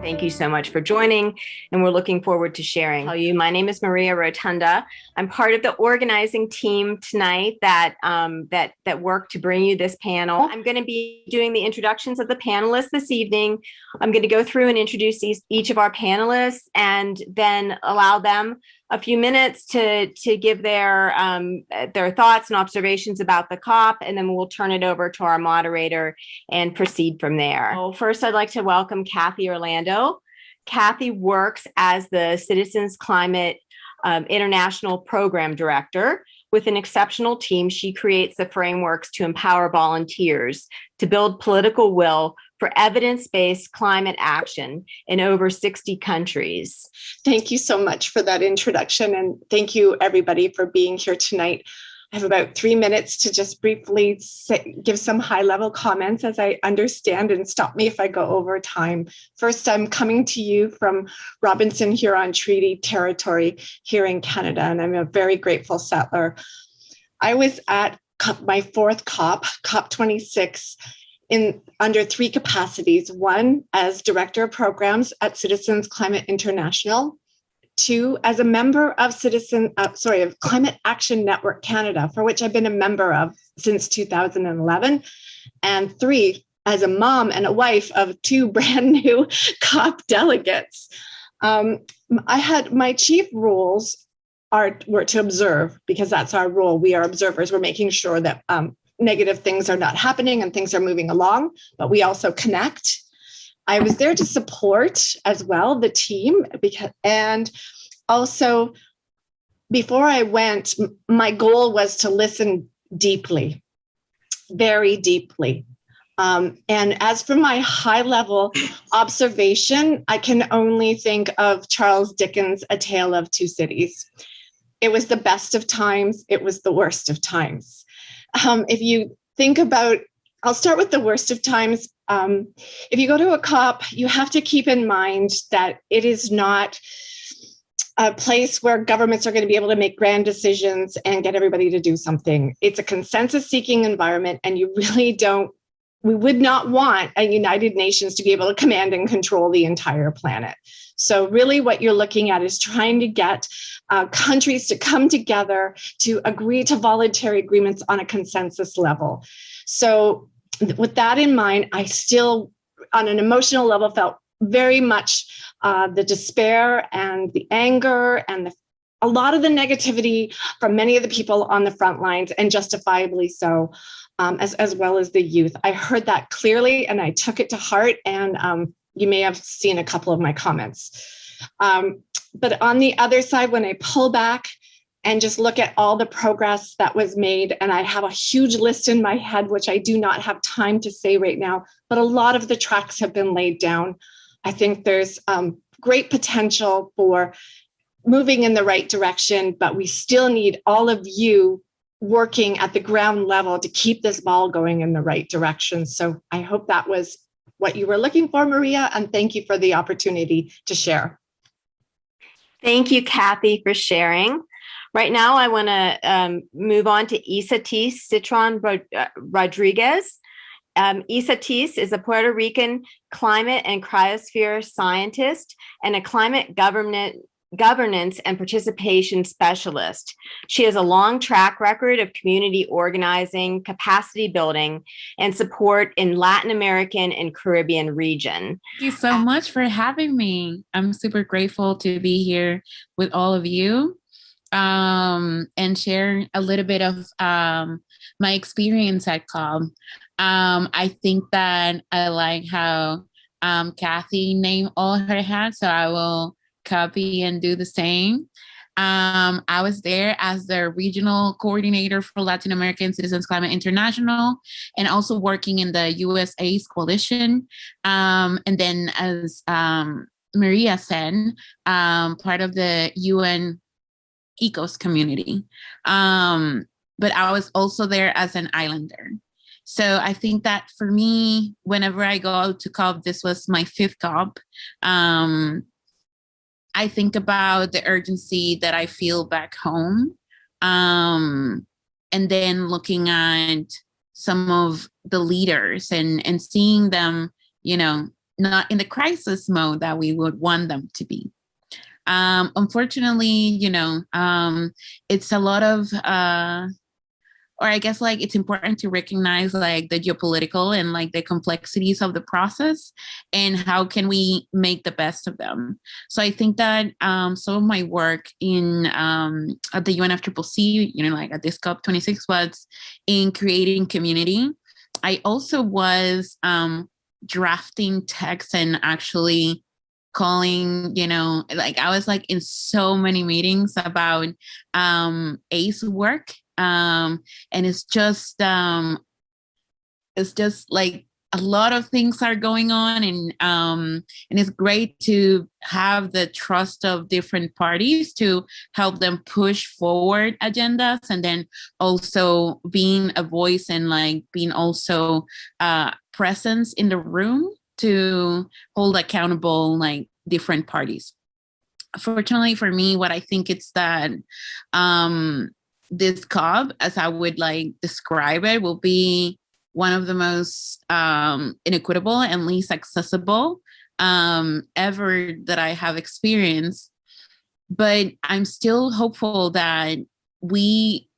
Thank you so much for joining, and we're looking forward to sharing. My name is Maria Rotunda. I'm part of the organizing team tonight that worked to bring you this panel. I'm going to be doing the introductions of the panelists this evening. I'm going to go through and introduce each of our panelists, and then allow them a few minutes to give their thoughts and observations about the COP, and then we'll turn it over to our moderator and proceed from there. So first, I'd like to welcome Kathy Orlando. Kathy works as the Citizens Climate International Program Director. With an exceptional team, she creates the frameworks to empower volunteers to build political will for evidence-based climate action in over 60 countries. Thank you so much for that introduction, and thank you everybody for being here tonight. I have about 3 minutes to just briefly give some high-level comments as I understand, and stop me if I go over time. First, I'm coming to you from Robertson Huron Treaty Territory here in Canada, and I'm a very grateful settler. I was at my fourth COP, COP26, under three capacities. One, as Director of Programs at Citizens Climate International. Two, as a member of of Climate Action Network Canada, for which I've been a member of since 2011. And three, as a mom and a wife of two brand new COP delegates. My chief roles were to observe, because that's our role. We are observers. We're making sure that negative things are not happening and things are moving along, but we also connect. I was there to support as well the team, and also before I went, my goal was to listen deeply, very deeply. And as for my high-level observation, I can only think of Charles Dickens' A Tale of Two Cities. It was the best of times. It was the worst of times. If you think about, I'll start with the worst of times. If you go to a COP, you have to keep in mind that it is not a place where governments are going to be able to make grand decisions and get everybody to do something. It's a consensus-seeking environment, and we would not want a United Nations to be able to command and control the entire planet. So really what you're looking at is trying to get countries to come together to agree to voluntary agreements on a consensus level. So with that in mind, I still, on an emotional level, felt very much the despair and the anger and a lot of the negativity from many of the people on the front lines, and justifiably so, as well as the youth. I heard that clearly and I took it to heart, and you may have seen a couple of my comments. But on the other side, when I pull back and just look at all the progress that was made, and I have a huge list in my head, which I do not have time to say right now, but a lot of the tracks have been laid down. I think there's great potential for moving in the right direction, but we still need all of you working at the ground level to keep this ball going in the right direction. So I hope that was what you were looking for, Maria, and thank you for the opportunity to share. Thank you, Kathy, for sharing. Right now, I want to move on to Isatis Cintrón-Rodríguez. Isatis is a Puerto Rican climate and cryosphere scientist and a climate governance and participation specialist. She has a long track record of community organizing, capacity building, and support in Latin American and Caribbean region. Thank you so much for having me. I'm super grateful to be here with all of you and share a little bit of my experience at COP. I think that I like how Kathy named all her hats, so I will copy and do the same. I was there as the regional coordinator for Latin American Citizens Climate International, and also working in the USA's coalition. And then as Maria said, part of the UN ECOS community. But I was also there as an islander. So I think that for me, whenever I go to COP, this was my fifth COP, I think about the urgency that I feel back home. And then looking at some of the leaders and seeing them, you know, not in the crisis mode that we would want them to be. Unfortunately, you know, it's a lot of, or I guess like it's important to recognize like the geopolitical and like the complexities of the process and how can we make the best of them. So I think that some of my work in at the UNFCCC, you know, like at this COP26 was in creating community. I also was drafting text and actually calling, you know, like I was like in so many meetings about ACE work. And it's just like a lot of things are going on, and it's great to have the trust of different parties to help them push forward agendas, and then also being a voice and like being also presence in the room to hold accountable like different parties. Fortunately for me, what I think it's that this COP, as I would like describe it, will be one of the most inequitable and least accessible ever that I have experienced. But I'm still hopeful that we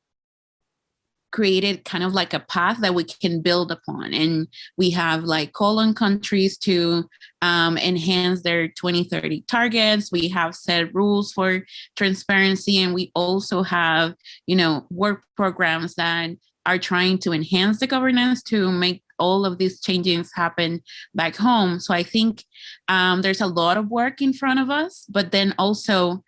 created kind of like a path that we can build upon. And we have like call on countries to enhance their 2030 targets. We have set rules for transparency. And we also have, you know, work programs that are trying to enhance the governance to make all of these changes happen back home. So I think there's a lot of work in front of us, but then also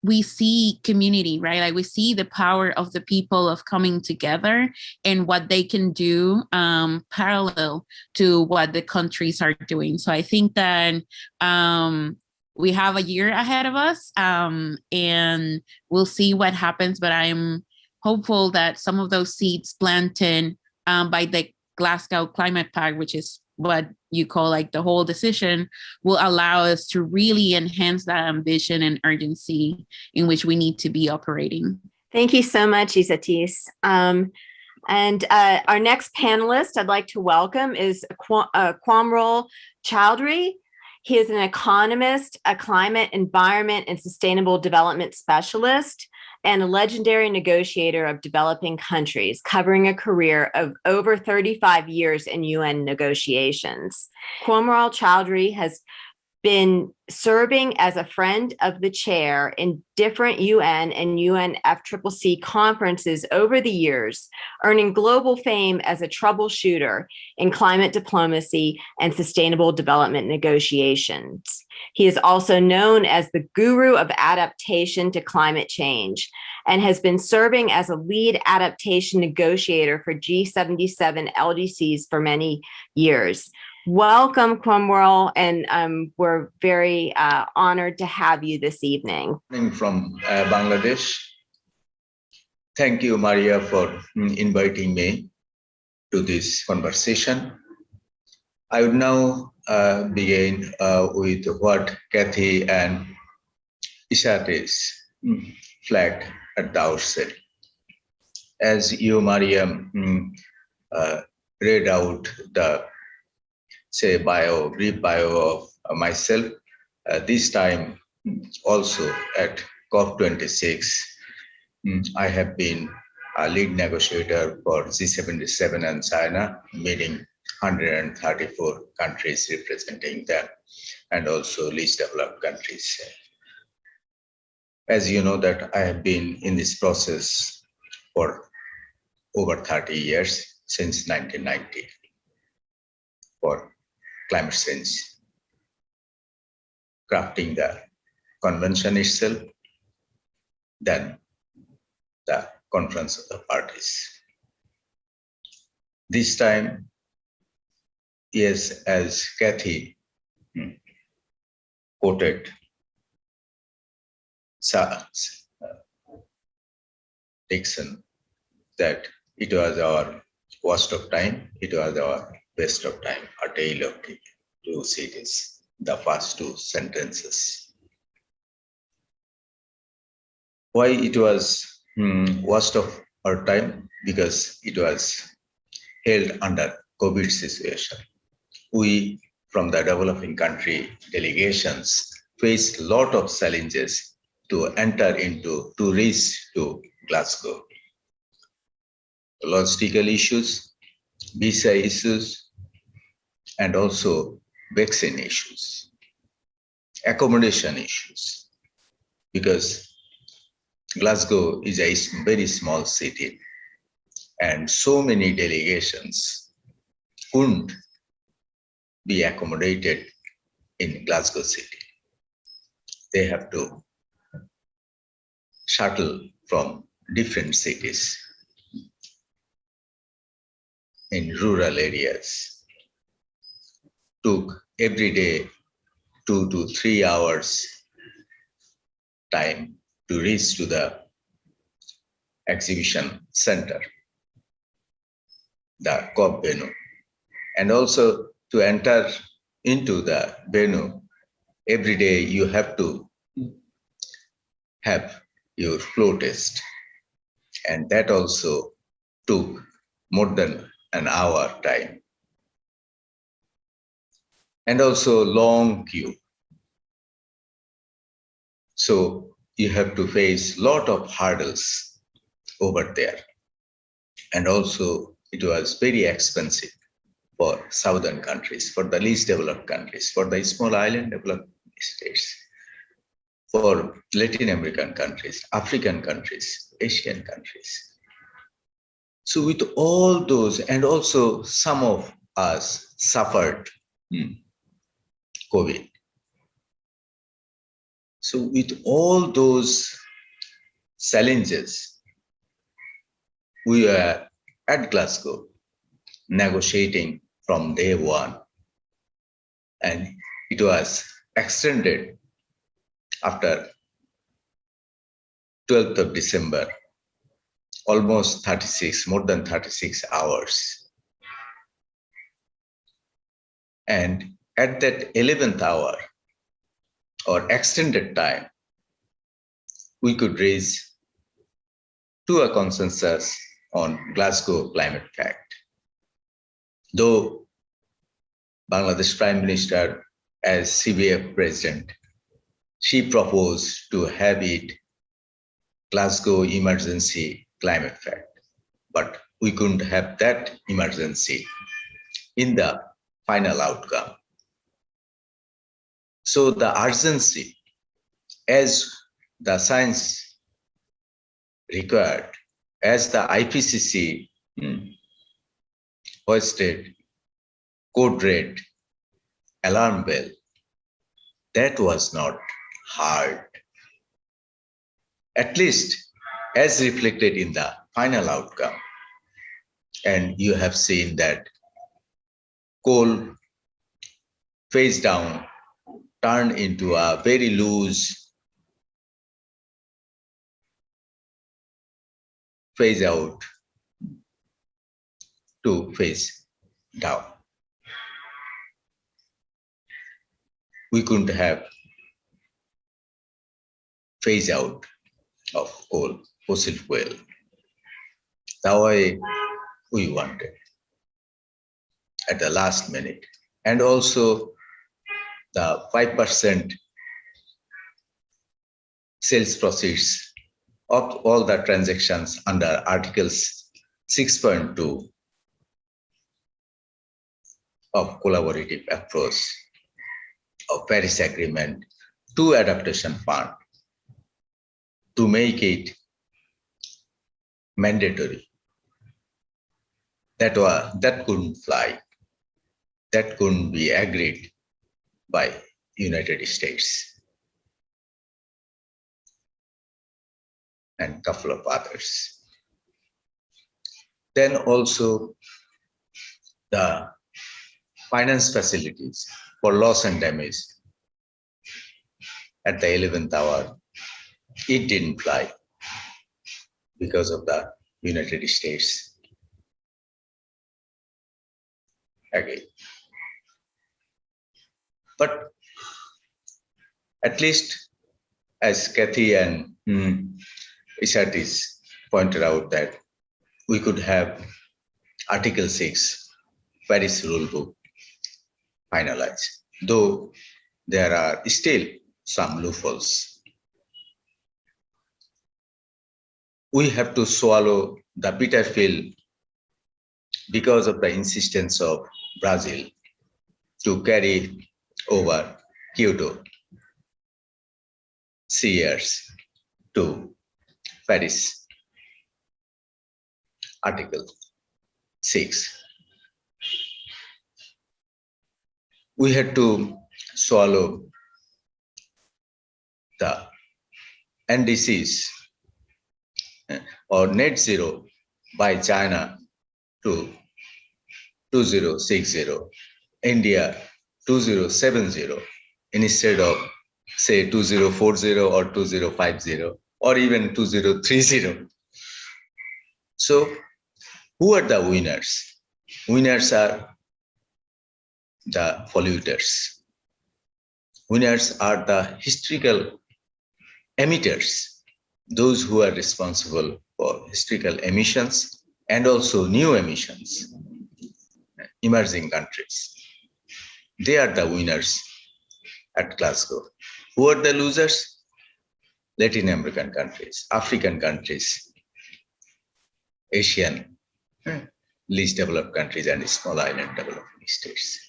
we see community, right? Like we see the power of the people of coming together and what they can do parallel to what the countries are doing. So I think that we have a year ahead of us and we'll see what happens, but I'm hopeful that some of those seeds planted by the Glasgow Climate Pact, which is what you call like the whole decision, will allow us to really enhance that ambition and urgency in which we need to be operating. Thank you so much, Isatis. And our next panelist I'd like to welcome is Quamrul Chowdhury. He is an economist, a climate, environment, and sustainable development specialist, and a legendary negotiator of developing countries, covering a career of over 35 years in UN negotiations. Quamrul Chowdhury has been serving as a friend of the chair in different UN and UNFCCC conferences over the years, earning global fame as a troubleshooter in climate diplomacy and sustainable development negotiations. He is also known as the guru of adaptation to climate change and has been serving as a lead adaptation negotiator for G77 LDCs for many years. Welcome, Quamrul, and we're very honored to have you this evening. From Bangladesh. Thank you, Maria, for inviting me to this conversation. I would now begin with what Kathy and Isatis flagged at the outset. As you, Maria, read out the brief bio of myself, this time also at COP26, I have been a lead negotiator for G77 and China, meeting 134 countries representing them, and also least developed countries. As you know that I have been in this process for over 30 years, since 1990, for climate change, crafting the convention itself, then the conference of the parties. This time, yes, as Kathy quoted Dixon, that it was our worst of time, it was our best of time, a tale of two cities, the first two sentences. Why it was worst of our time? because it was held under COVID situation. We, from the developing country delegations, faced a lot of challenges to reach to Glasgow. Logistical issues, visa issues, and also vaccine issues, accommodation issues, because Glasgow is a very small city and so many delegations couldn't be accommodated in Glasgow city. They have to shuttle from different cities in rural areas. Took every day 2 to 3 hours time to reach to the exhibition center, the COP venue, and also to enter into the venue. Every day you have to have your flow test, and that also took more than an hour time, and also long queue. So you have to face a lot of hurdles over there, and also it was very expensive for southern countries, for the least developed countries, for the small island developed states, for Latin American countries, African countries, Asian countries. So with all those, and also some of us suffered COVID. So with all those challenges, we were at Glasgow negotiating from day one, and it was extended after 12th of December, almost more than 36 hours. And at that 11th hour, or extended time, we could reach to a consensus on Glasgow climate pact. Though Bangladesh Prime Minister, as CBF President, she proposed to have it Glasgow Emergency Climate Pact, but we couldn't have that emergency in the final outcome. So the urgency, as the science required, as the IPCC hoisted code red alarm bell, that was not hard. At least as reflected in the final outcome. And you have seen that coal phase down turned into a very loose phase out to phase down. We couldn't have phase out of coal, fossil fuel, the way we wanted at the last minute. And also the 5% sales proceeds of all the transactions under Articles 6.2 of collaborative approach of Paris Agreement to Adaptation Fund to make it mandatory. That couldn't fly. That couldn't be agreed by United States and a couple of others. Then also the finance facilities for loss and damage at the 11th hour, it didn't fly because of the United States. Again. But at least as Kathy and Isatis pointed out, that we could have Article 6 Paris Rulebook finalized, though there are still some loopholes. We have to swallow the bitter pill because of the insistence of Brazil to carry over Kyoto years to Paris Article 6. We had to swallow the NDCs or net zero by China to 2060, India 2070, instead of say 2040 or 2050 or even 2030. So who are the winners? Winners are the polluters. Winners are the historical emitters, those who are responsible for historical emissions and also new emissions, emerging countries. They are the winners at Glasgow. Who are the losers? Latin American countries, African countries, Asian, least developed countries, and small island developing states.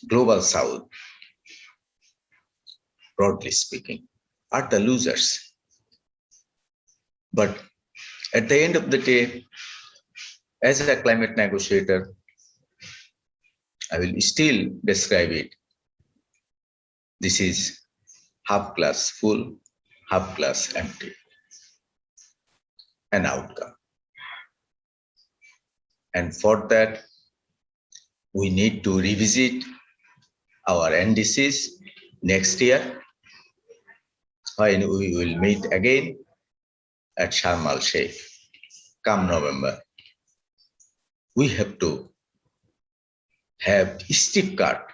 Global South, broadly speaking, are the losers. But at the end of the day, as a climate negotiator, I will still describe it. This is half glass full, half glass empty, an outcome. And for that, we need to revisit our NDCs next year, when we will meet again at Sharm el-Sheikh come November. We have to have a steep cut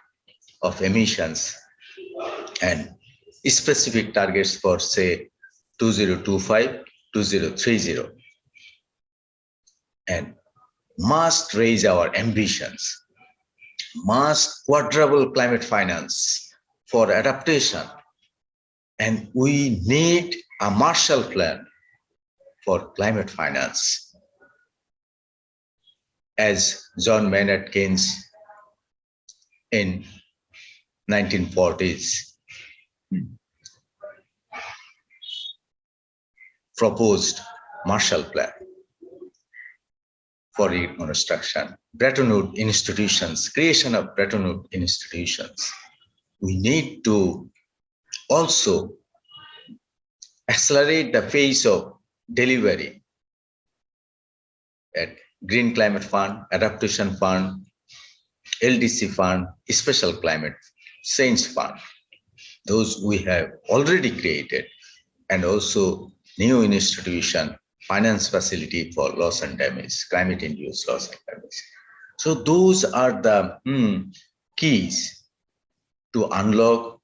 of emissions and specific targets for, say, 2025, 2030, and must raise our ambitions, must quadruple climate finance for adaptation, and we need a Marshall Plan for climate finance. As John Maynard Keynes in 1940s proposed Marshall Plan for reconstruction, Bretton Woods institutions, creation of Bretton Woods institutions. We need to also accelerate the pace of delivery at Green Climate Fund, Adaptation Fund, LDC Fund, Special Climate Change Fund. Those we have already created, and also new institution, finance facility for loss and damage, climate-induced loss and damage. So those are the keys to unlock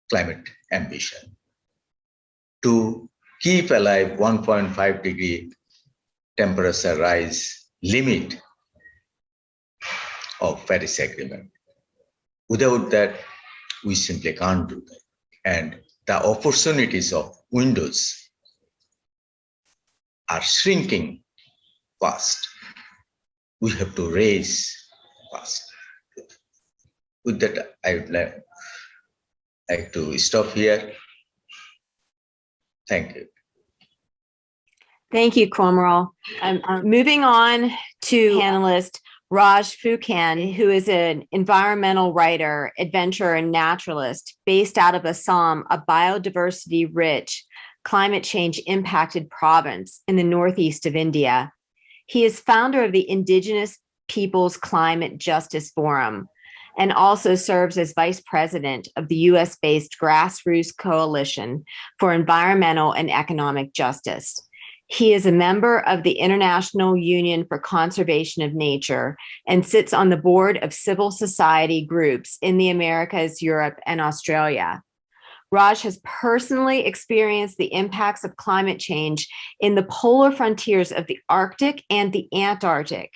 climate ambition, to keep alive 1.5 degree temperature rise limit of Paris Agreement. Without that, we simply can't do that. And the opportunities of windows are shrinking fast. We have to race fast. With that, I would like to stop here. Thank you. Thank you, Quamrul. Moving on to panelist Raj Foucan, who is an environmental writer, adventurer, and naturalist based out of Assam, a biodiversity-rich, climate change-impacted province in the northeast of India. He is founder of the Indigenous Peoples Climate Justice Forum and also serves as vice president of the US-based Grassroots Coalition for Environmental and Economic Justice. He is a member of the International Union for Conservation of Nature and sits on the board of civil society groups in the Americas, Europe, and Australia. Raj has personally experienced the impacts of climate change in the polar frontiers of the Arctic and the Antarctic,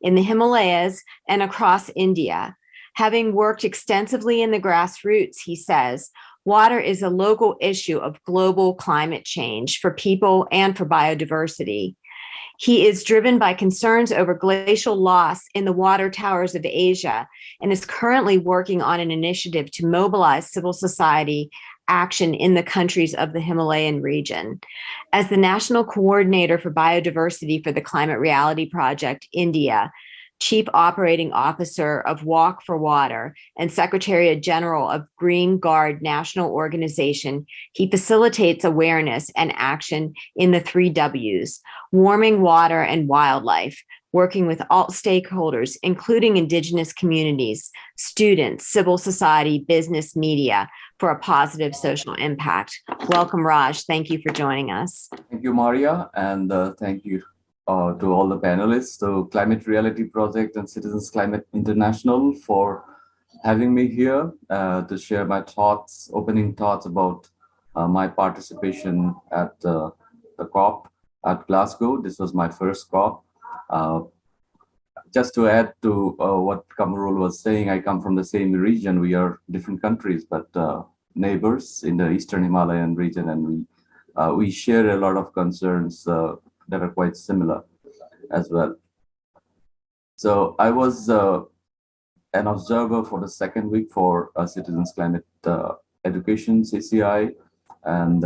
in the Himalayas, and across India. Having worked extensively in the grassroots, he says, water is a local issue of global climate change for people and for biodiversity. He is driven by concerns over glacial loss in the water towers of Asia and is currently working on an initiative to mobilize civil society action in the countries of the Himalayan region. As the National Coordinator for Biodiversity for the Climate Reality Project, India, Chief Operating Officer of Walk for Water, and Secretary General of Green Guard National Organization, he facilitates awareness and action in the 3 Ws, warming, water, and wildlife, working with all stakeholders, including Indigenous communities, students, civil society, business, media, for a positive social impact. Welcome, Raj. Thank you for joining us. Thank you, Maria, and thank you to all the panelists, to Climate Reality Project and Citizens Climate International for having me here to share my thoughts, opening thoughts about my participation at the COP at Glasgow. This was my first COP. Just to add to what Quamrul was saying, I come from the same region. We are different countries, but neighbors in the Eastern Himalayan region, and we share a lot of concerns that are quite similar as well. So I was an observer for the second week for Citizens Climate Education, CCI, and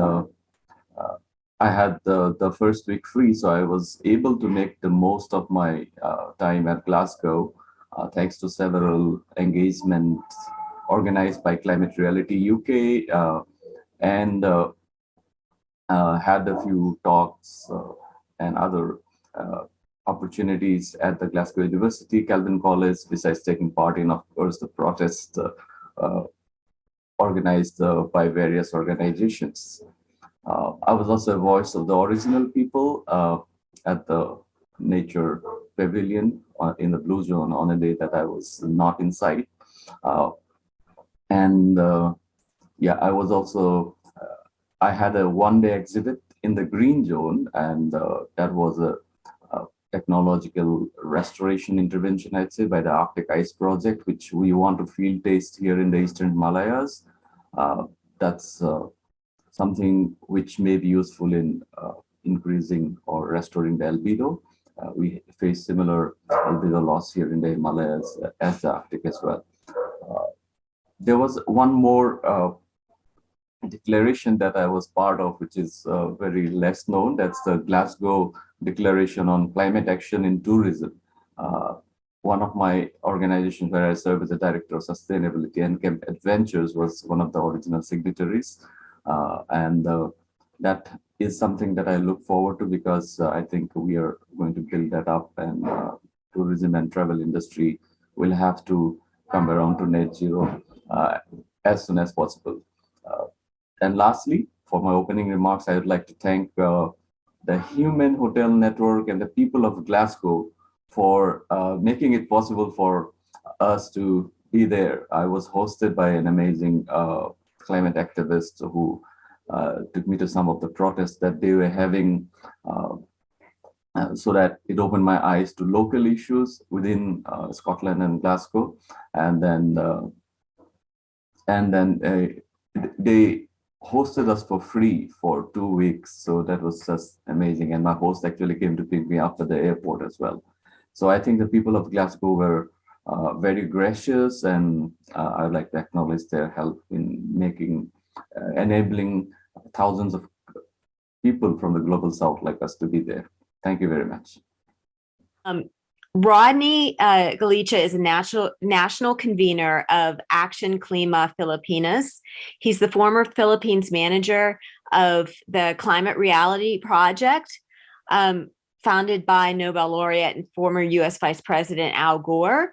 I had the first week free, so I was able to make the most of my time at Glasgow, thanks to several engagements organized by Climate Reality UK, and had a few talks and other opportunities at the Glasgow University, Calvin College, besides taking part in, of course, the protest organized by various organizations. I was also a voice of the original people at the Nature Pavilion in the Blue Zone on a day that I was not inside. Yeah, I was also, I had a one-day exhibit in the Green Zone, and that was a technological restoration intervention, I'd say, by the Arctic Ice Project, which we want to field taste here in the Eastern Himalayas. That's something which may be useful in increasing or restoring the albedo. We face similar albedo loss here in the Himalayas as the Arctic as well. There was one more declaration that I was part of, which is very less known. That's the Glasgow Declaration on Climate Action in Tourism. One of my organizations where I serve as a director of sustainability, and Camp Adventures, was one of the original signatories. That is something that I look forward to, because I think we are going to build that up, and tourism and travel industry will have to come around to net zero as soon as possible. And lastly, for my opening remarks, I would like to thank the Human Hotel Network and the people of Glasgow for making it possible for us to be there. I was hosted by an amazing climate activist who took me to some of the protests that they were having, so that it opened my eyes to local issues within Scotland and Glasgow. And then they hosted us for free for 2 weeks. So that was just amazing. And my host actually came to pick me up at the airport as well. So I think the people of Glasgow were very gracious, and I would like to acknowledge their help in enabling thousands of people from the global south like us to be there. Thank you very much. Rodney Galicia is a national convener of Action Klima Filipinas. He's the former Philippines manager of the Climate Reality Project, founded by Nobel laureate and former US Vice President Al Gore.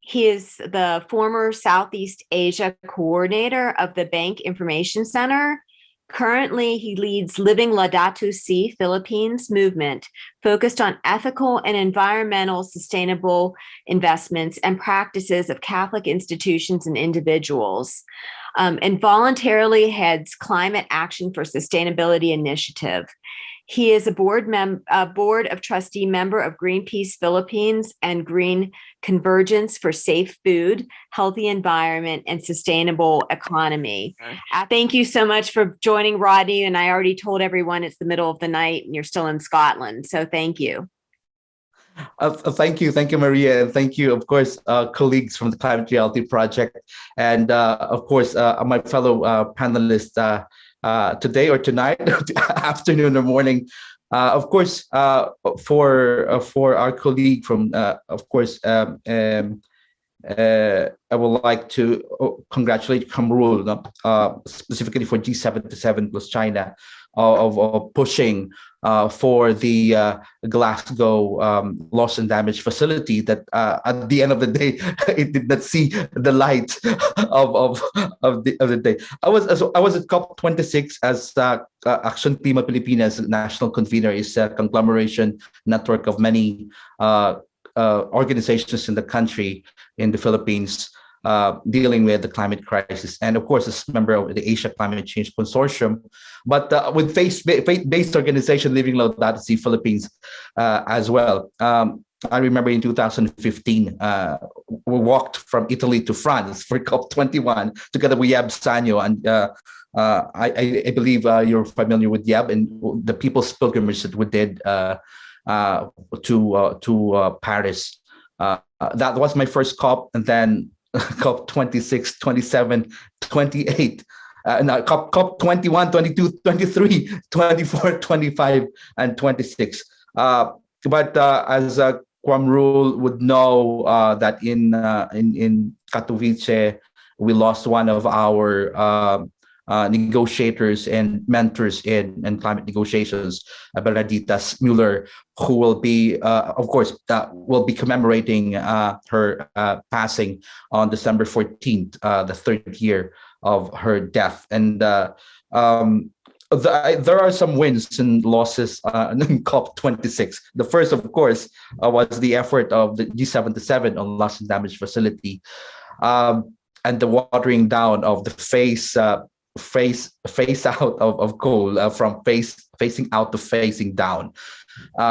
He is the former Southeast Asia coordinator of the Bank Information Center. Currently, he leads Living Ladatu Si Philippines movement, focused on ethical and environmental sustainable investments and practices of Catholic institutions and individuals. and voluntarily heads Climate Action for Sustainability Initiative. He is a board of trustee member of Greenpeace Philippines and Green Convergence for Safe Food, Healthy Environment, and Sustainable Economy. Thank you so much for joining, Rodney. And I already told everyone it's the middle of the night and you're still in Scotland. So thank you. Thank you, Maria, and thank you, of course, colleagues from the Climate Reality Project, and of course, my fellow panelists today or tonight, afternoon or morning. Of course, for our colleague from, of course, I would like to congratulate Quamrul, specifically for G77 plus China, of pushing for the Glasgow loss and damage facility that at the end of the day it did not see the light of the day. I was at COP26 as Action Klima Pilipinas national convener. Is a conglomeration network of many organizations in the country, in the Philippines, dealing with the climate crisis, and of course as member of the Asia Climate Change Consortium, but with faith-based organization Living Laudato Philippines as well. I remember in 2015, we walked from Italy to France for COP21 together with Yab Sanyo, and I believe you're familiar with Yab and the people's pilgrimage that we did to Paris. That was my first COP, and then COP 26, 27, 28, COP 21, 22, 23, 24, 25, and 26. But as Quamrul would know, that in Katowice, we lost one of our negotiators and mentors in climate negotiations, Bernadita Mueller, who will be, of course, will be commemorating her passing on December 14th, the third year of her death. And there are some wins and losses in COP26. The first, of course, was the effort of the G77 on loss and damage facility, and the watering down of the phase out of coal, from phasing out to phasing down.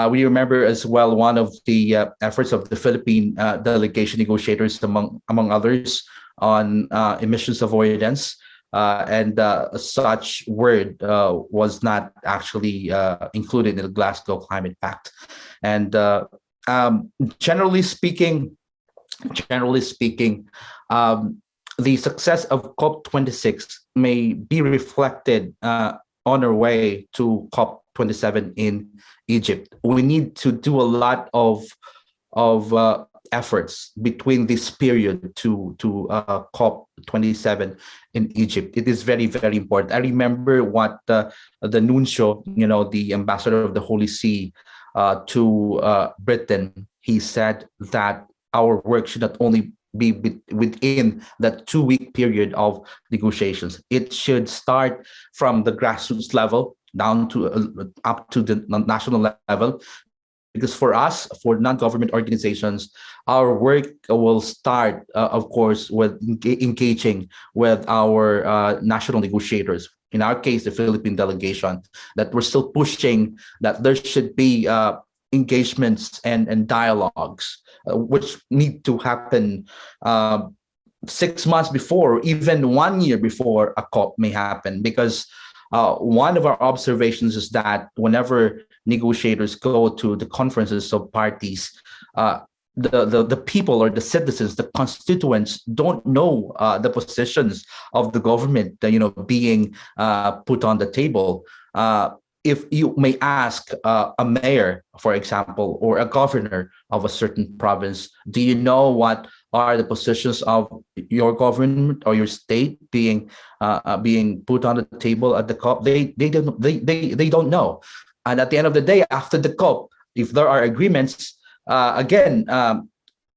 We remember as well one of the efforts of the Philippine delegation negotiators, among others, on emissions avoidance, and such word was not actually included in the Glasgow Climate Pact. And generally speaking, the success of COP26 may be reflected on our way to COP27 in Egypt. We need to do a lot of efforts between this period to COP27 in Egypt. It is very, very important. I remember what the nuncio, the ambassador of the Holy See to Britain, he said that our work should not only be within that 2-week period of negotiations. It should start from the grassroots level down to up to the national level, because for us, for non-government organizations, our work will start, of course, with engaging with our national negotiators. In our case, the Philippine delegation, that we're still pushing that there should be engagements and dialogues, which need to happen 6 months before, or even 1 year before a COP may happen. Because one of our observations is that whenever negotiators go to the conferences of parties, the people or the citizens, the constituents, don't know the positions of the government, being put on the table. If you may ask a mayor, for example, or a governor of a certain province, do you know what are the positions of your government or your state being put on the table at the COP? They don't know. And at the end of the day, after the COP, if there are agreements, again,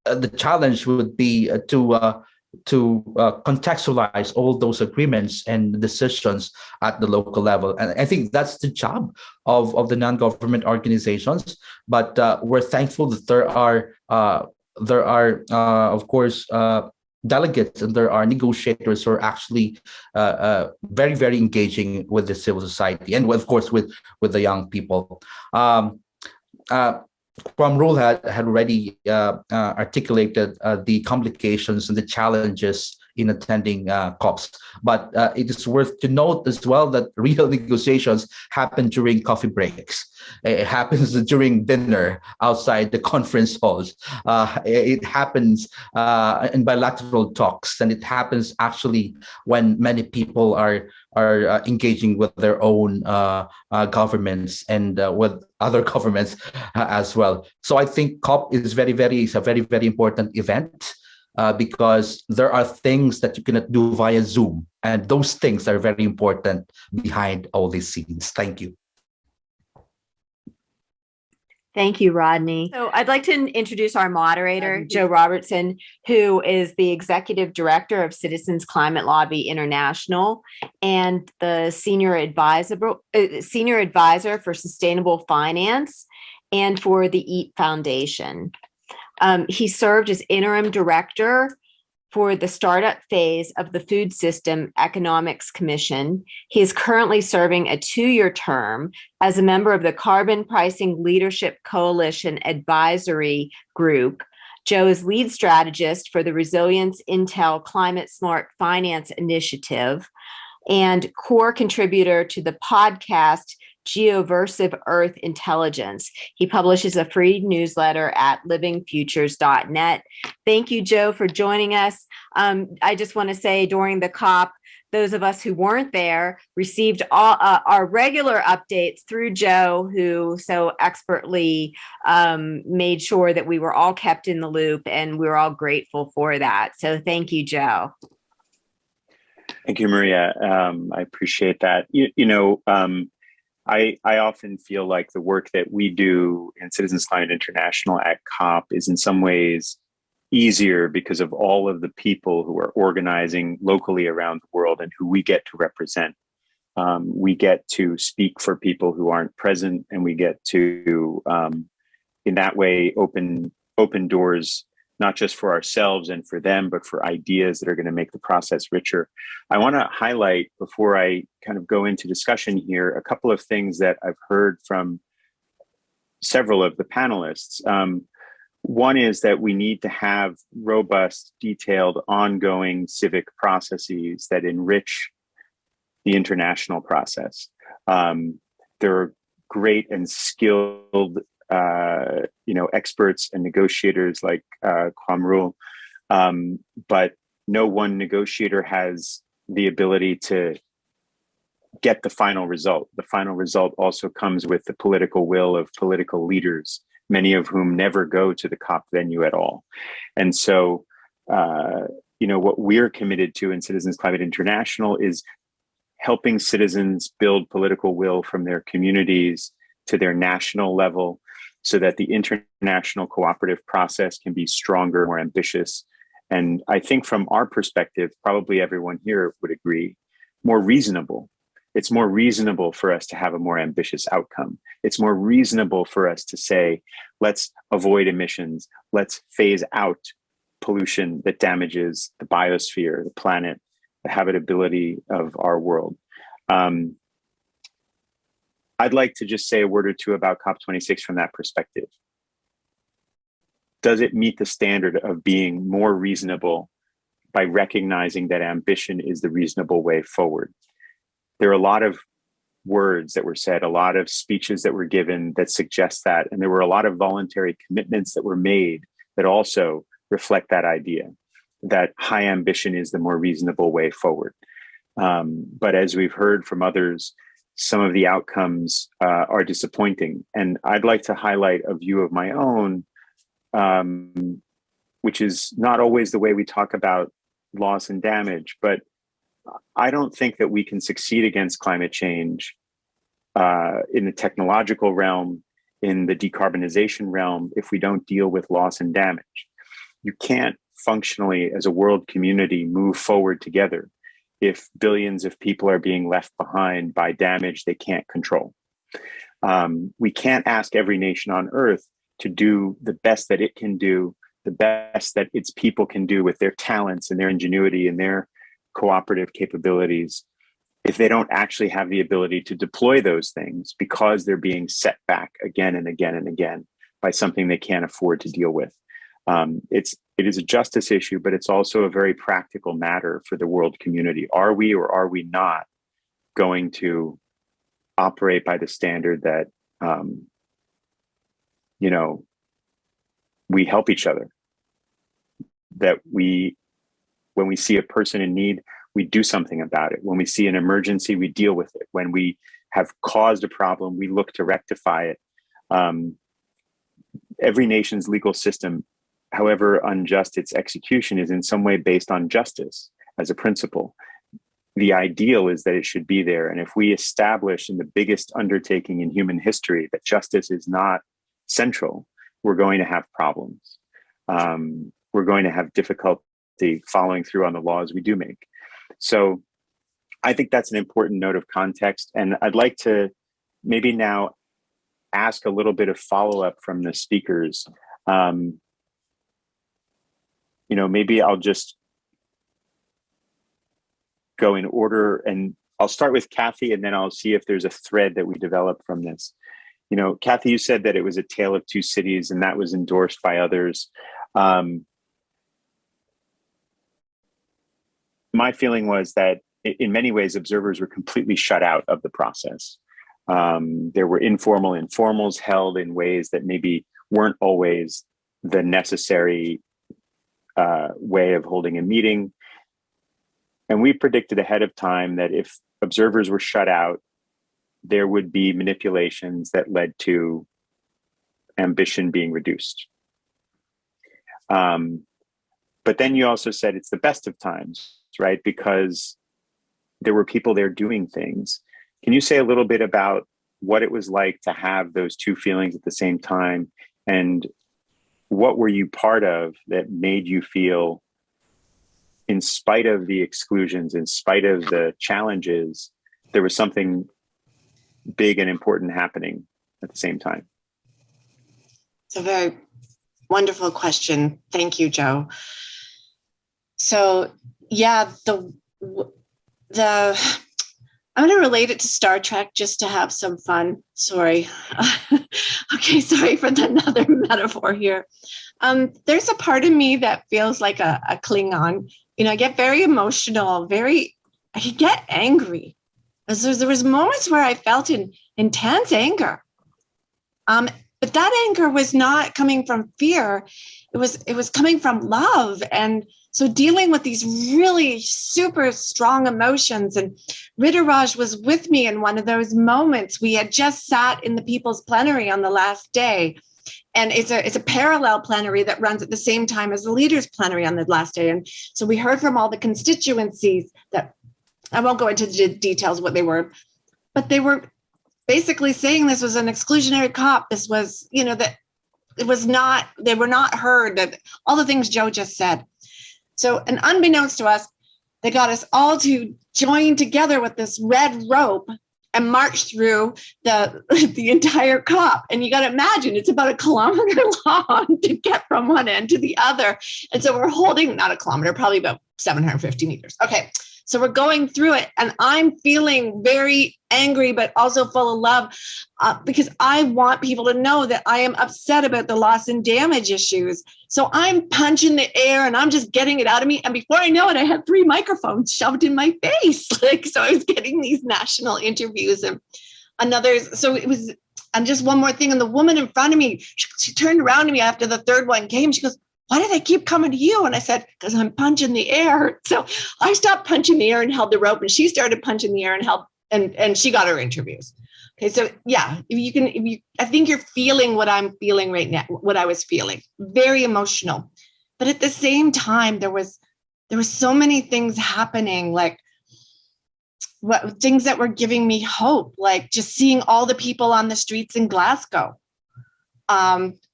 the challenge would be to contextualize all those agreements and decisions at the local level. And I think that's the job of the non-government organizations. But we're thankful that there are of course, delegates and there are negotiators who are actually very, very engaging with the civil society and, of course, with the young people. Quamrul had already articulated the complications and the challenges in attending COPs. But it is worth to note as well that real negotiations happen during coffee breaks. It happens during dinner outside the conference halls. It happens in bilateral talks, and it happens actually when many people are engaging with their own governments and with other governments as well. So I think COP is a very, very important event. Because there are things that you cannot do via Zoom, and those things are very important behind all these scenes. Thank you. Thank you, Rodney. So I'd like to introduce our moderator, Joe Robertson, who is the Executive Director of Citizens Climate Lobby International and the Senior Advisor for Sustainable Finance and for the EAT Foundation. He served as interim director for the startup phase of the Food System Economics Commission. He is currently serving a 2-year term as a member of the Carbon Pricing Leadership Coalition Advisory Group. Joe is lead strategist for the Resilience Intel Climate Smart Finance Initiative and core contributor to the podcast Geoversive Earth Intelligence. He publishes a free newsletter at livingfutures.net. Thank you, Joe, for joining us. I just want to say during the COP, those of us who weren't there received all our regular updates through Joe, who so expertly made sure that we were all kept in the loop, and we were all grateful for that. So thank you, Joe. Thank you, Maria. I appreciate that. I often feel like the work that we do in Citizens Climate International at COP is in some ways easier because of all of the people who are organizing locally around the world and who we get to represent. We get to speak for people who aren't present, and we get to, in that way, open doors, not just for ourselves and for them, but for ideas that are going to make the process richer. I want to highlight, before I kind of go into discussion here, a couple of things that I've heard from several of the panelists. One is that we need to have robust, detailed, ongoing civic processes that enrich the international process. There are great and skilled experts and negotiators like Quamrul, but no one negotiator has the ability to get the final result. The final result also comes with the political will of political leaders, many of whom never go to the COP venue at all. And so, what we're committed to in Citizens Climate International is helping citizens build political will from their communities to their national level, so that the international cooperative process can be stronger, more ambitious, and I think from our perspective, probably everyone here would agree, more reasonable. It's more reasonable for us to have a more ambitious outcome. It's more reasonable for us to say, let's avoid emissions, let's phase out pollution that damages the biosphere, the planet, the habitability of our world. I'd like to just say a word or two about COP26 from that perspective. Does it meet the standard of being more reasonable by recognizing that ambition is the reasonable way forward? There are a lot of words that were said, a lot of speeches that were given that suggest that, and there were a lot of voluntary commitments that were made that also reflect that idea, that high ambition is the more reasonable way forward. But as we've heard from others, some of the outcomes are disappointing. And I'd like to highlight a view of my own, which is not always the way we talk about loss and damage, but I don't think that we can succeed against climate change in the technological realm, in the decarbonization realm, if we don't deal with loss and damage. You can't functionally, as a world community, move forward together if billions of people are being left behind by damage they can't control. We can't ask every nation on Earth to do the best that it can do the best that its people can do with their talents and their ingenuity and their cooperative capabilities, if they don't actually have the ability to deploy those things because they're being set back again and again and again by something they can't afford to deal with. It is a justice issue, but it's also a very practical matter for the world community. Are we or are we not going to operate by the standard that, we help each other, that when we see a person in need, we do something about it. When we see an emergency, we deal with it. When we have caused a problem, we look to rectify it. Every nation's legal system, however unjust its execution, is in some way based on justice as a principle. The ideal is that it should be there. And if we establish in the biggest undertaking in human history that justice is not central, we're going to have problems. We're going to have difficulty following through on the laws we do make. So I think that's an important note of context. And I'd like to maybe now ask a little bit of follow-up from the speakers. Maybe I'll just go in order, and I'll start with Kathy, and then I'll see if there's a thread that we develop from this. Kathy, you said that it was a tale of two cities, and that was endorsed by others. My feeling was that in many ways, observers were completely shut out of the process. There were informal informals held in ways that maybe weren't always the necessary way of holding a meeting. And we predicted ahead of time that if observers were shut out, there would be manipulations that led to ambition being reduced. But then you also said it's the best of times, right? Because there were people there doing things. Can you say a little bit about what it was like to have those two feelings at the same time? And what were you part of that made you feel, in spite of the exclusions, in spite of the challenges, there was something big and important happening at the same time? It's a very wonderful question. Thank you, Joe. So yeah, the I'm going to relate it to Star Trek just to have some fun. Sorry. Okay, sorry for another metaphor here. There's a part of me that feels like a Klingon. I get very emotional, I get angry. There was moments where I felt intense anger. But that anger was not coming from fear. It was coming from love. And so dealing with these really super strong emotions, and Raj was with me in one of those moments. We had just sat in the People's Plenary on the last day. And it's a parallel plenary that runs at the same time as the Leaders' Plenary on the last day. And so we heard from all the constituencies that, I won't go into the details of what they were, but they were basically saying this was an exclusionary COP. This was, that it was not, they were not heard, that all the things Joe just said. So, and unbeknownst to us, they got us all to join together with this red rope and march through the entire COP. And you got to imagine, it's about 1 kilometer long to get from one end to the other. And so we're holding, not a kilometer, probably about 750 meters. Okay. So we're going through it, and I'm feeling very angry, but also full of love, because I want people to know that I am upset about the loss and damage issues. So I'm punching the air and I'm just getting it out of me. And before I know it, I had 3 microphones shoved in my face. So I was getting these national interviews and so it was, and just one more thing. And the woman in front of me, she turned around to me after the third one came. She goes, "Why do they keep coming to you?" And I said, "Because I'm punching the air." So I stopped punching the air and held the rope, and she started punching the air and held, and she got her interviews. Okay. So yeah, I think you're feeling what I'm feeling right now, what I was feeling, very emotional. But at the same time, there was so many things happening, like things that were giving me hope, like just seeing all the people on the streets in Glasgow.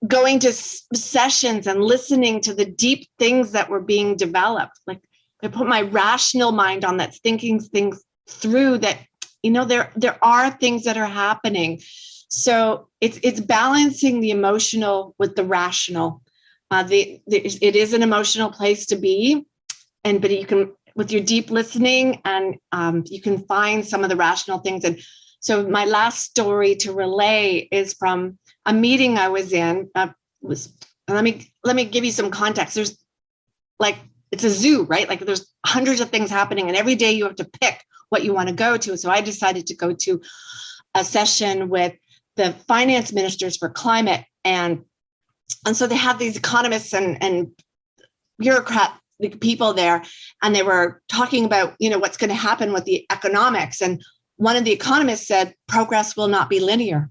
Going to sessions and listening to the deep things that were being developed. Like I put my rational mind on that, thinking things through, that, there are things that are happening. So it's balancing the emotional with the rational. It is an emotional place to be, but you can, with your deep listening, and you can find some of the rational things. And so my last story to relay is from a meeting I was in. Let me give you some context. There's it's a zoo, right? Like there's hundreds of things happening, and every day you have to pick what you want to go to. So I decided to go to a session with the finance ministers for climate, and so they have these economists and bureaucrat people there, and they were talking about, what's going to happen with the economics. And one of the economists said, progress will not be linear.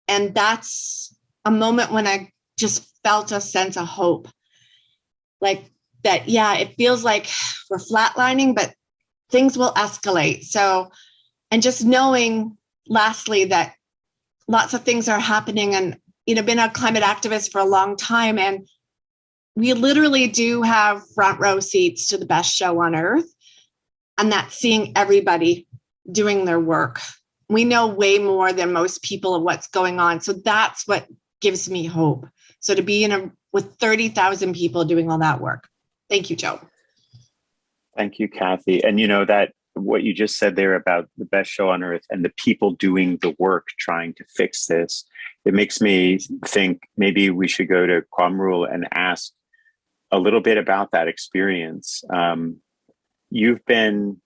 And that's a moment when I just felt a sense of hope. Like that, yeah, it feels like we're flatlining, but things will escalate. So, and just knowing, lastly, that lots of things are happening, and been a climate activist for a long time, and we literally do have front row seats to the best show on earth, and that's seeing everybody doing their work. We know way more than most people of what's going on, so that's what gives me hope. So to be with 30,000 people doing all that work. Thank you, Joe. Thank you, Kathy. And that what you just said there about the best show on earth and the people doing the work trying to fix this, it makes me think maybe we should go to Quamrul and ask a little bit about that experience. You've been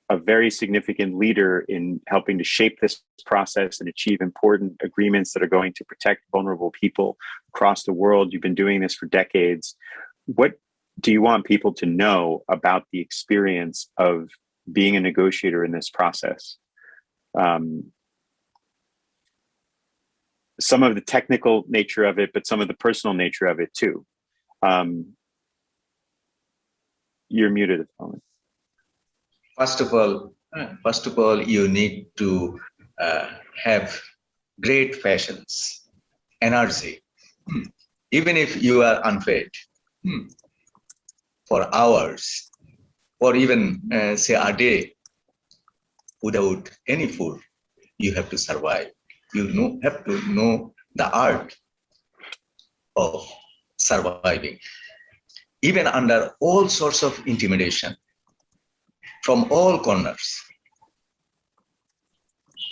a very significant leader in helping to shape this process and achieve important agreements that are going to protect vulnerable people across the world. You've been doing this for decades. What do you want people to know about the experience of being a negotiator in this process? Some of the technical nature of it, but some of the personal nature of it too. You're muted at the moment. First of all, you need to have great passions, energy. Even if you are unfed, for hours, or even say a day, without any food, you have to survive. You have to know the art of surviving, even under all sorts of intimidation from all corners.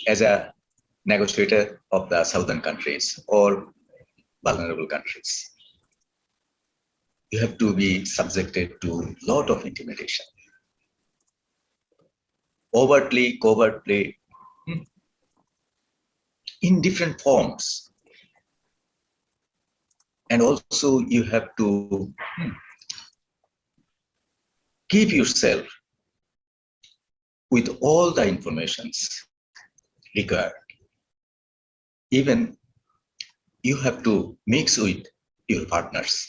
As a negotiator of the southern countries or vulnerable countries, you have to be subjected to a lot of intimidation, overtly, covertly, in different forms. And also you have to keep yourself with all the informations required. Even you have to mix with your partners,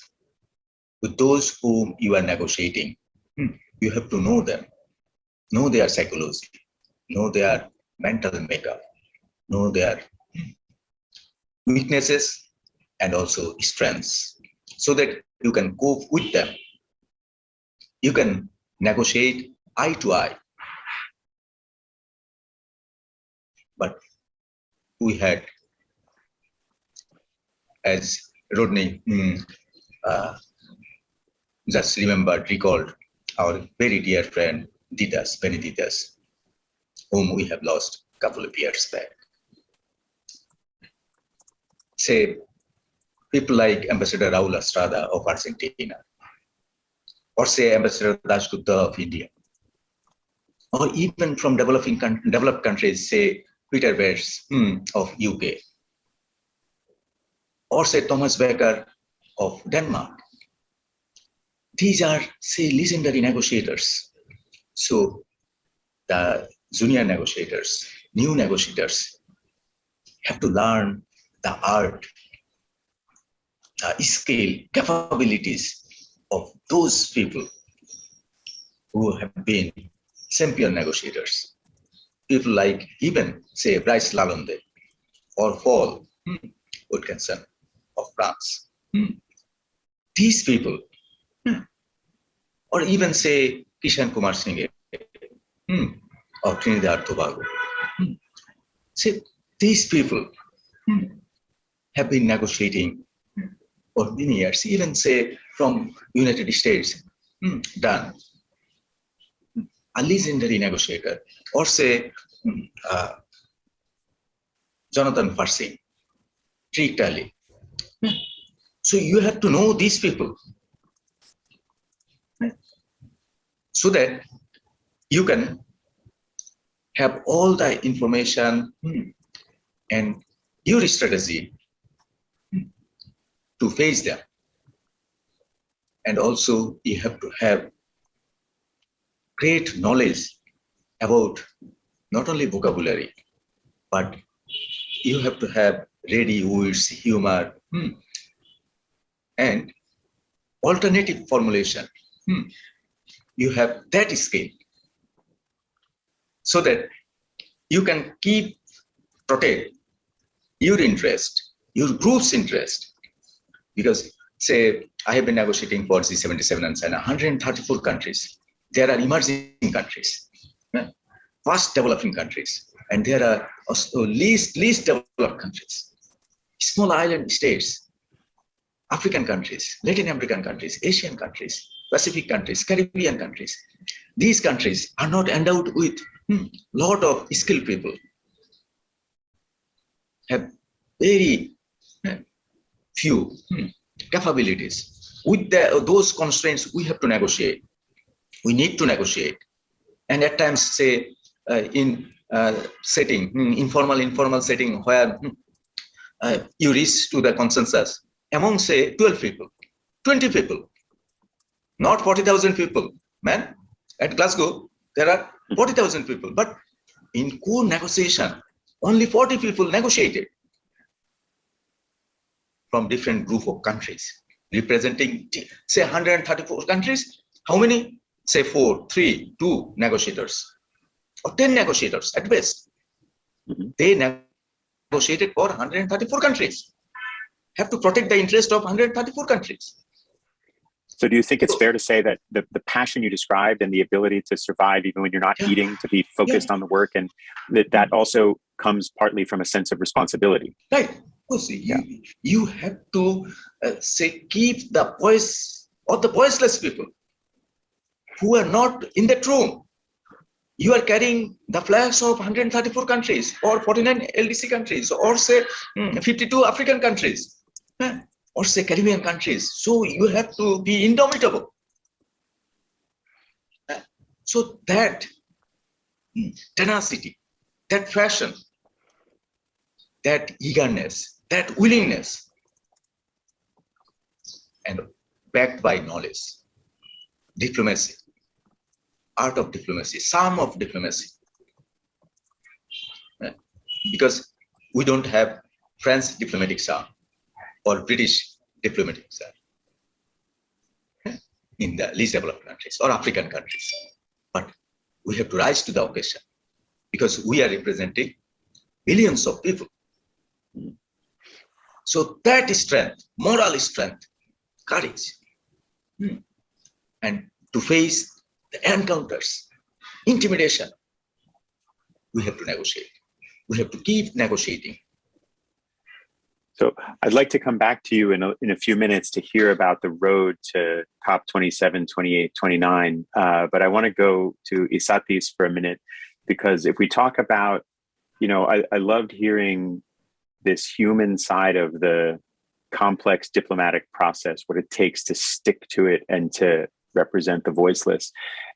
with those whom you are negotiating. You have to know them, know their psychology, know their mental makeup, know their weaknesses and also strengths, so that you can cope with them. You can negotiate eye to eye. But we had, as Rodney just recalled, our very dear friend Benedictus, whom we have lost a couple of years back. Say, people like Ambassador Raul Estrada of Argentina, or say Ambassador Raj Foucan of India, or even from developed countries, say Peter Bears of UK, or say Thomas Becker of Denmark. These are, say, legendary negotiators. So the junior negotiators, new negotiators, have to learn the art, the skill, capabilities of those people who have been champion negotiators. People like even, say, Brice Lalonde or Paul Wilkinson of France. These people, or even, say, Kishan Kumar Singh of Trinidad and Tobago. See, these people have been negotiating for many years, even say from United States, done. A legendary negotiator, or say Jonathan Farsing, Trick Talley. So you have to know these people so that you can have all the information and your strategy to face them. And also you have to have great knowledge about not only vocabulary, but you have to have ready words, humor, and alternative formulation. You have that skill so that you can protect your interest, your group's interest. Because say, I have been negotiating for G77 and China, 134 countries. There are emerging countries, fast developing countries, and there are also least developed countries, small island states, African countries, Latin American countries, Asian countries, Pacific countries, Caribbean countries. These countries are not endowed with lot of skilled people, have very few capabilities. With those constraints, we have to negotiate. We need to negotiate. And at times, say, in informal setting where you reach to the consensus among, say, 12 people, 20 people, not 40,000 people. Man, at Glasgow, there are 40,000 people. But in core negotiation, only 40 people negotiated from different group of countries, representing, say, 134 countries. How many? Say 4, 3, 2 negotiators, or 10 negotiators at best. They negotiated for 134 countries. Have to protect the interest of 134 countries. So do you think it's fair to say that the passion you described and the ability to survive even when you're not eating, to be focused on the work, and that also comes partly from a sense of responsibility? Right. Oh, see, you have to say, keep the voice of the voiceless people who are not in that room. You are carrying the flags of 134 countries, or 49 LDC countries, or say 52 African countries, or say Caribbean countries. So you have to be indomitable. So that tenacity, that passion, that eagerness, that willingness, and backed by knowledge, diplomacy, art of diplomacy, some of diplomacy. Because we don't have French diplomatic staff or British diplomatic staff in the least developed countries or African countries. But we have to rise to the occasion because we are representing millions of people. So that is strength, moral strength, courage, and to face the encounters, intimidation, we have to negotiate. We have to keep negotiating. So I'd like to come back to you in a few minutes to hear about the road to COP27, 28, 29. But I want to go to Isatis for a minute, because if we talk about, I loved hearing this human side of the complex diplomatic process, what it takes to stick to it and to represent the voiceless.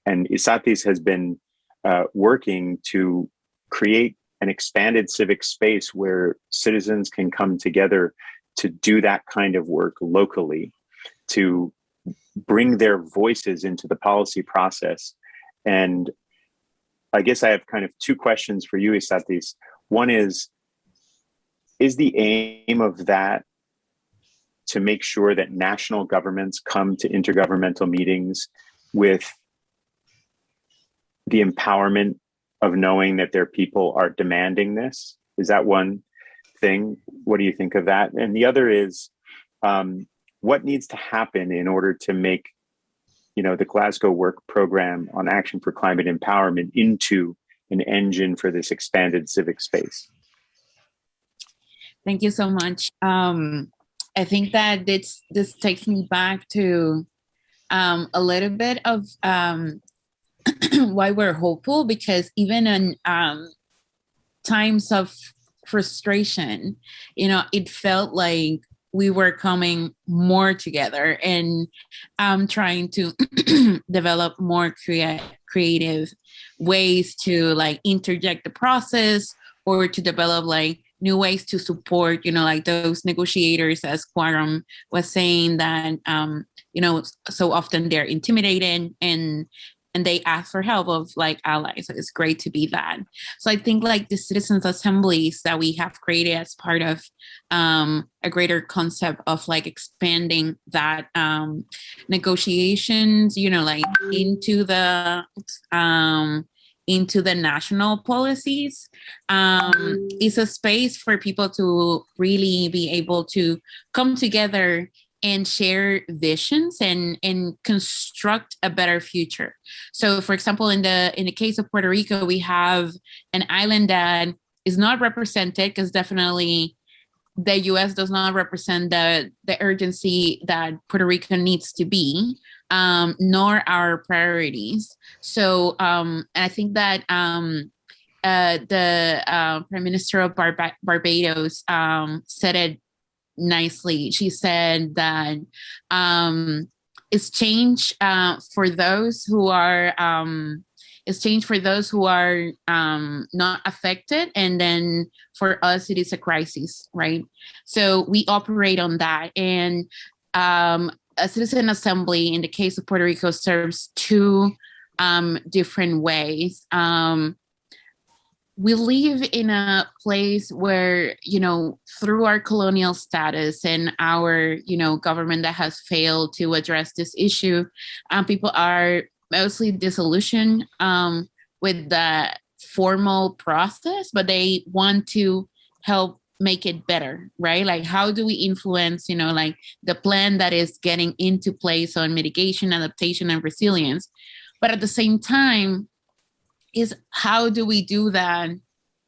And Isatis has been working to create an expanded civic space where citizens can come together to do that kind of work locally, to bring their voices into the policy process. And I guess I have kind of two questions for you, Isatis. One is the aim of that to make sure that national governments come to intergovernmental meetings with the empowerment of knowing that their people are demanding this? Is that one thing? What do you think of that? And the other is, what needs to happen in order to make, the Glasgow Work Program on Action for Climate Empowerment into an engine for this expanded civic space? Thank you so much. I think that this takes me back to a little bit of why we're hopeful, because even in times of frustration, it felt like we were coming more together and trying to develop more creative ways to like interject the process, or to develop like new ways to support, like those negotiators, as Quamrul was saying, that so often they're intimidated and they ask for help of like allies. So it's great to be that. So I think like the citizens assemblies that we have created as part of a greater concept of like expanding that negotiations, like into the national policies, is a space for people to really be able to come together and share visions and construct a better future. So, for example, in the case of Puerto Rico, we have an island that is not represented, because definitely the U.S. does not represent the urgency that Puerto Rico needs to be, nor our priorities. So, and I think that the Prime Minister of Barbados said it nicely. She said that it's change for those who are not affected, and then for us it is a crisis, right? So we operate on that, and a citizen assembly in the case of Puerto Rico serves two different ways. We live in a place where, through our colonial status and our, government that has failed to address this issue, people are mostly disillusioned with the formal process, but they want to help make it better, right? Like, how do we influence, like the plan that is getting into place on mitigation, adaptation, and resilience? But at the same time, is how do we do that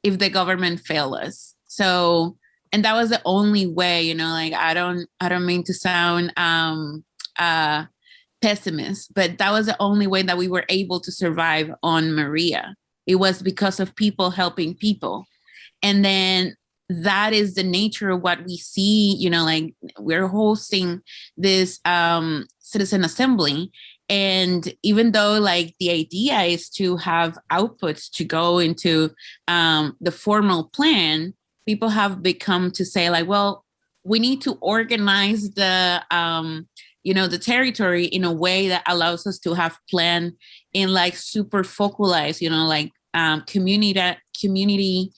if the government fails us? So, and that was the only way, like I don't mean to sound pessimist, but that was the only way that we were able to survive on Maria. It was because of people helping people. And then that is the nature of what we see, like we're hosting this citizen assembly. And even though like the idea is to have outputs to go into the formal plan, people have become to say like, well, we need to organize the the territory in a way that allows us to have plan in like super focalized, like community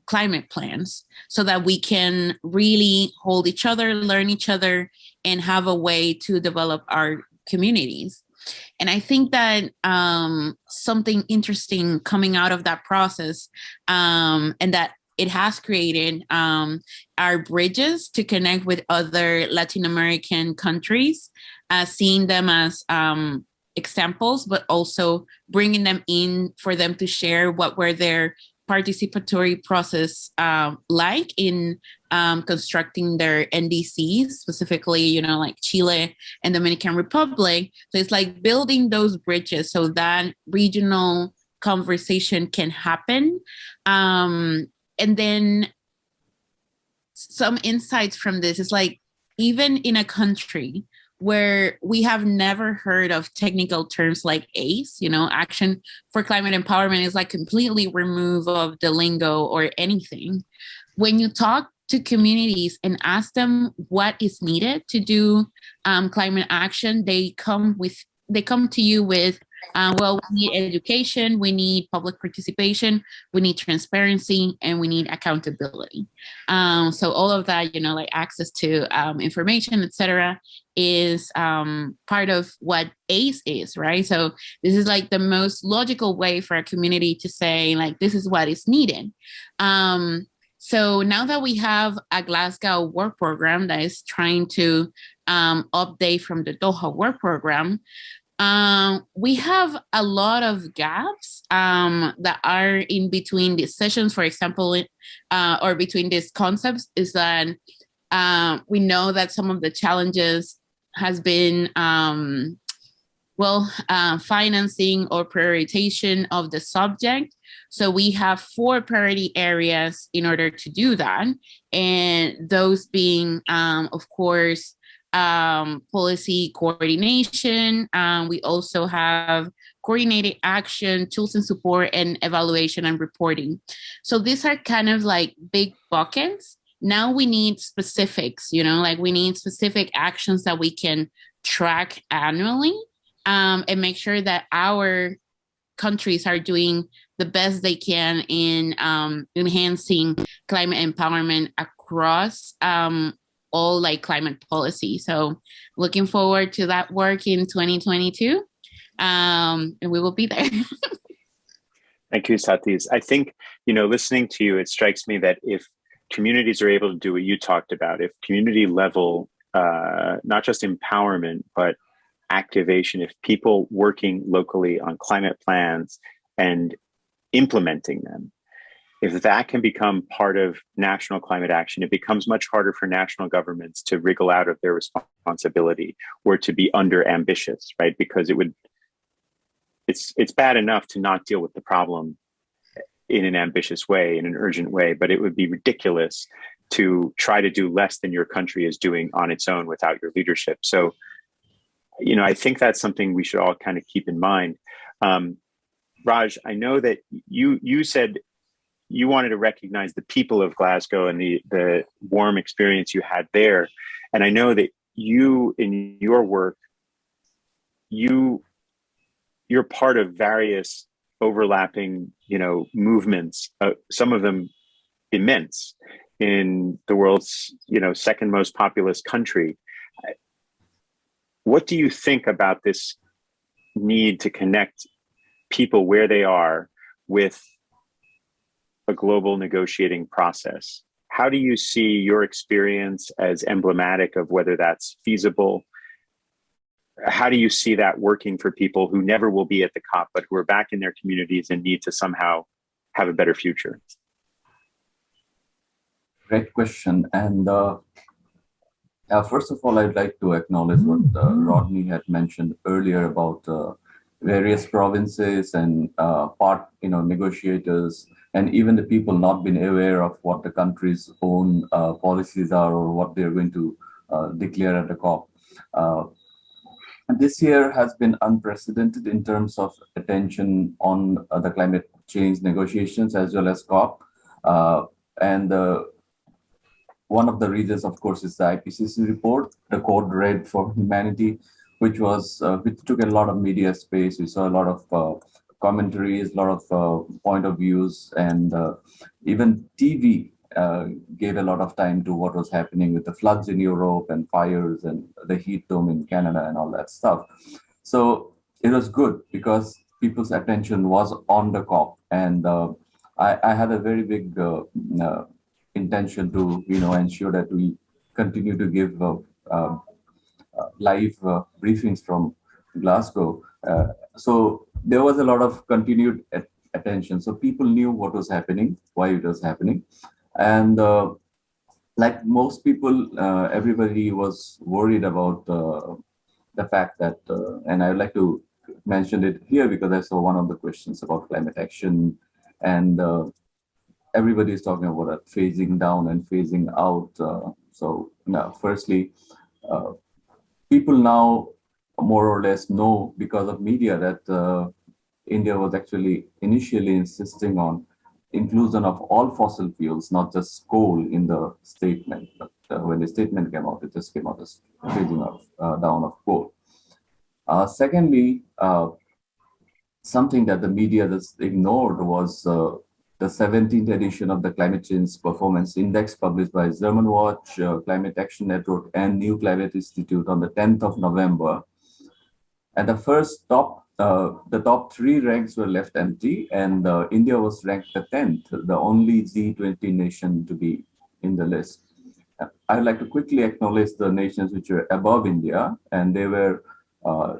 climate plans, so that we can really hold each other, learn each other, and have a way to develop our communities. And I think that something interesting coming out of that process, and that it has created, are bridges to connect with other Latin American countries, seeing them as examples, but also bringing them in for them to share what were their participatory process like in constructing their NDCs, specifically, like Chile and Dominican Republic. So it's like building those bridges so that regional conversation can happen. And then some insights from this is like, even in a country where we have never heard of technical terms like ACE, Action for Climate Empowerment is like completely removed of the lingo or anything. When you talk to communities and ask them what is needed to do climate action, they come to you with, well, we need education, we need public participation, we need transparency, and we need accountability. So all of that, like access to information, etc., is part of what ACE is, right? So this is like the most logical way for a community to say, like, this is what is needed. So now that we have a Glasgow work program that is trying to update from the Doha work program, We have a lot of gaps that are in between these sessions, for example, or between these concepts, is that we know that some of the challenges has been financing or prioritization of the subject. So we have 4 priority areas in order to do that. And those being, of course, policy coordination. We also have coordinated action, tools and support, and evaluation and reporting. So these are kind of like big buckets. Now we need specifics, like we need specific actions that we can track annually, and make sure that our countries are doing the best they can in enhancing climate empowerment across all like climate policy. So looking forward to that work in 2022, and we will be there. Thank you, Isatis. I think, listening to you, it strikes me that if communities are able to do what you talked about, if community level, not just empowerment, but activation, if people working locally on climate plans and implementing them, if that can become part of national climate action, it becomes much harder for national governments to wriggle out of their responsibility or to be under ambitious, right? Because it's bad enough to not deal with the problem in an ambitious way, in an urgent way, but it would be ridiculous to try to do less than your country is doing on its own without your leadership. So, I think that's something we should all kind of keep in mind. Raj, I know that you said you wanted to recognize the people of Glasgow and the warm experience you had there. And I know that you, in your work, you're part of various overlapping, movements, some of them immense, in the world's, second most populous country. What do you think about this need to connect people where they are with a global negotiating process? How do you see your experience as emblematic of whether that's feasible? How do you see that working for people who never will be at the COP, but who are back in their communities and need to somehow have a better future? Great question. And first of all, I'd like to acknowledge what Rodney had mentioned earlier about various provinces and negotiators, and even the people not being aware of what the country's own policies are or what they're going to declare at the COP. This year has been unprecedented in terms of attention on the climate change negotiations as well as COP. One of the reasons, of course, is the IPCC report, the Code Red for Humanity, which took a lot of media space. We saw a lot of commentaries, a lot of point of views, and even TV gave a lot of time to what was happening with the floods in Europe and fires and the heat dome in Canada and all that stuff. So it was good because people's attention was on the COP, and I had a very big intention to ensure that we continue to give live briefings from Glasgow. So there was a lot of continued attention. So people knew what was happening, why it was happening. And like most people, everybody was worried about the fact that, and I would like to mention it here because I saw one of the questions about climate action, and everybody is talking about that phasing down and phasing out. Firstly, people now more or less know because of media that India was actually initially insisting on inclusion of all fossil fuels, not just coal in the statement. But when the statement came out, it just came out as phasing down of coal. Secondly, something that the media just ignored was the 17th edition of the Climate Change Performance Index published by German Watch, Climate Action Network, and New Climate Institute on the 10th of November. And the top 3 ranks were left empty, and India was ranked the 10th, the only G20 nation to be in the list. I would like to quickly acknowledge the nations which were above India, and they were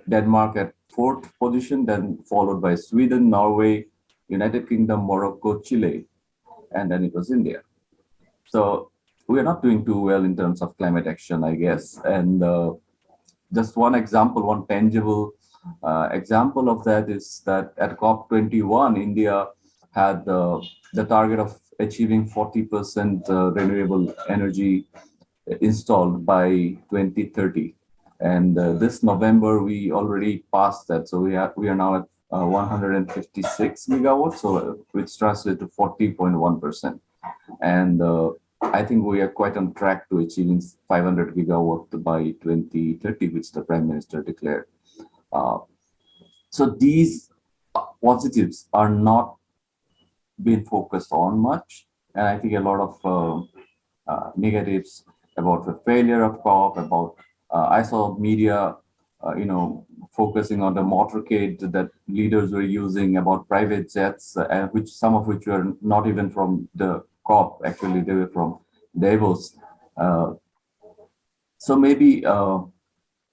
Denmark at 4th position, then followed by Sweden, Norway, United Kingdom, Morocco, Chile, and then it was India. So we are not doing too well in terms of climate action, I guess. And just one example, one tangible example of that is that at COP21, India had the target of achieving 40% renewable energy installed by 2030. And this November, we already passed that. So we are now at 156 megawatts, so which translates to 40.1%. And I think we are quite on track to achieving 500 gigawatt by 2030, which the Prime Minister declared. So these positives are not being focused on much. And I think a lot of negatives about the failure of COP, about I saw media, focusing on the motorcade that leaders were using, about private jets, which some of which were not even from the COP. Actually, they were from Davos. So maybe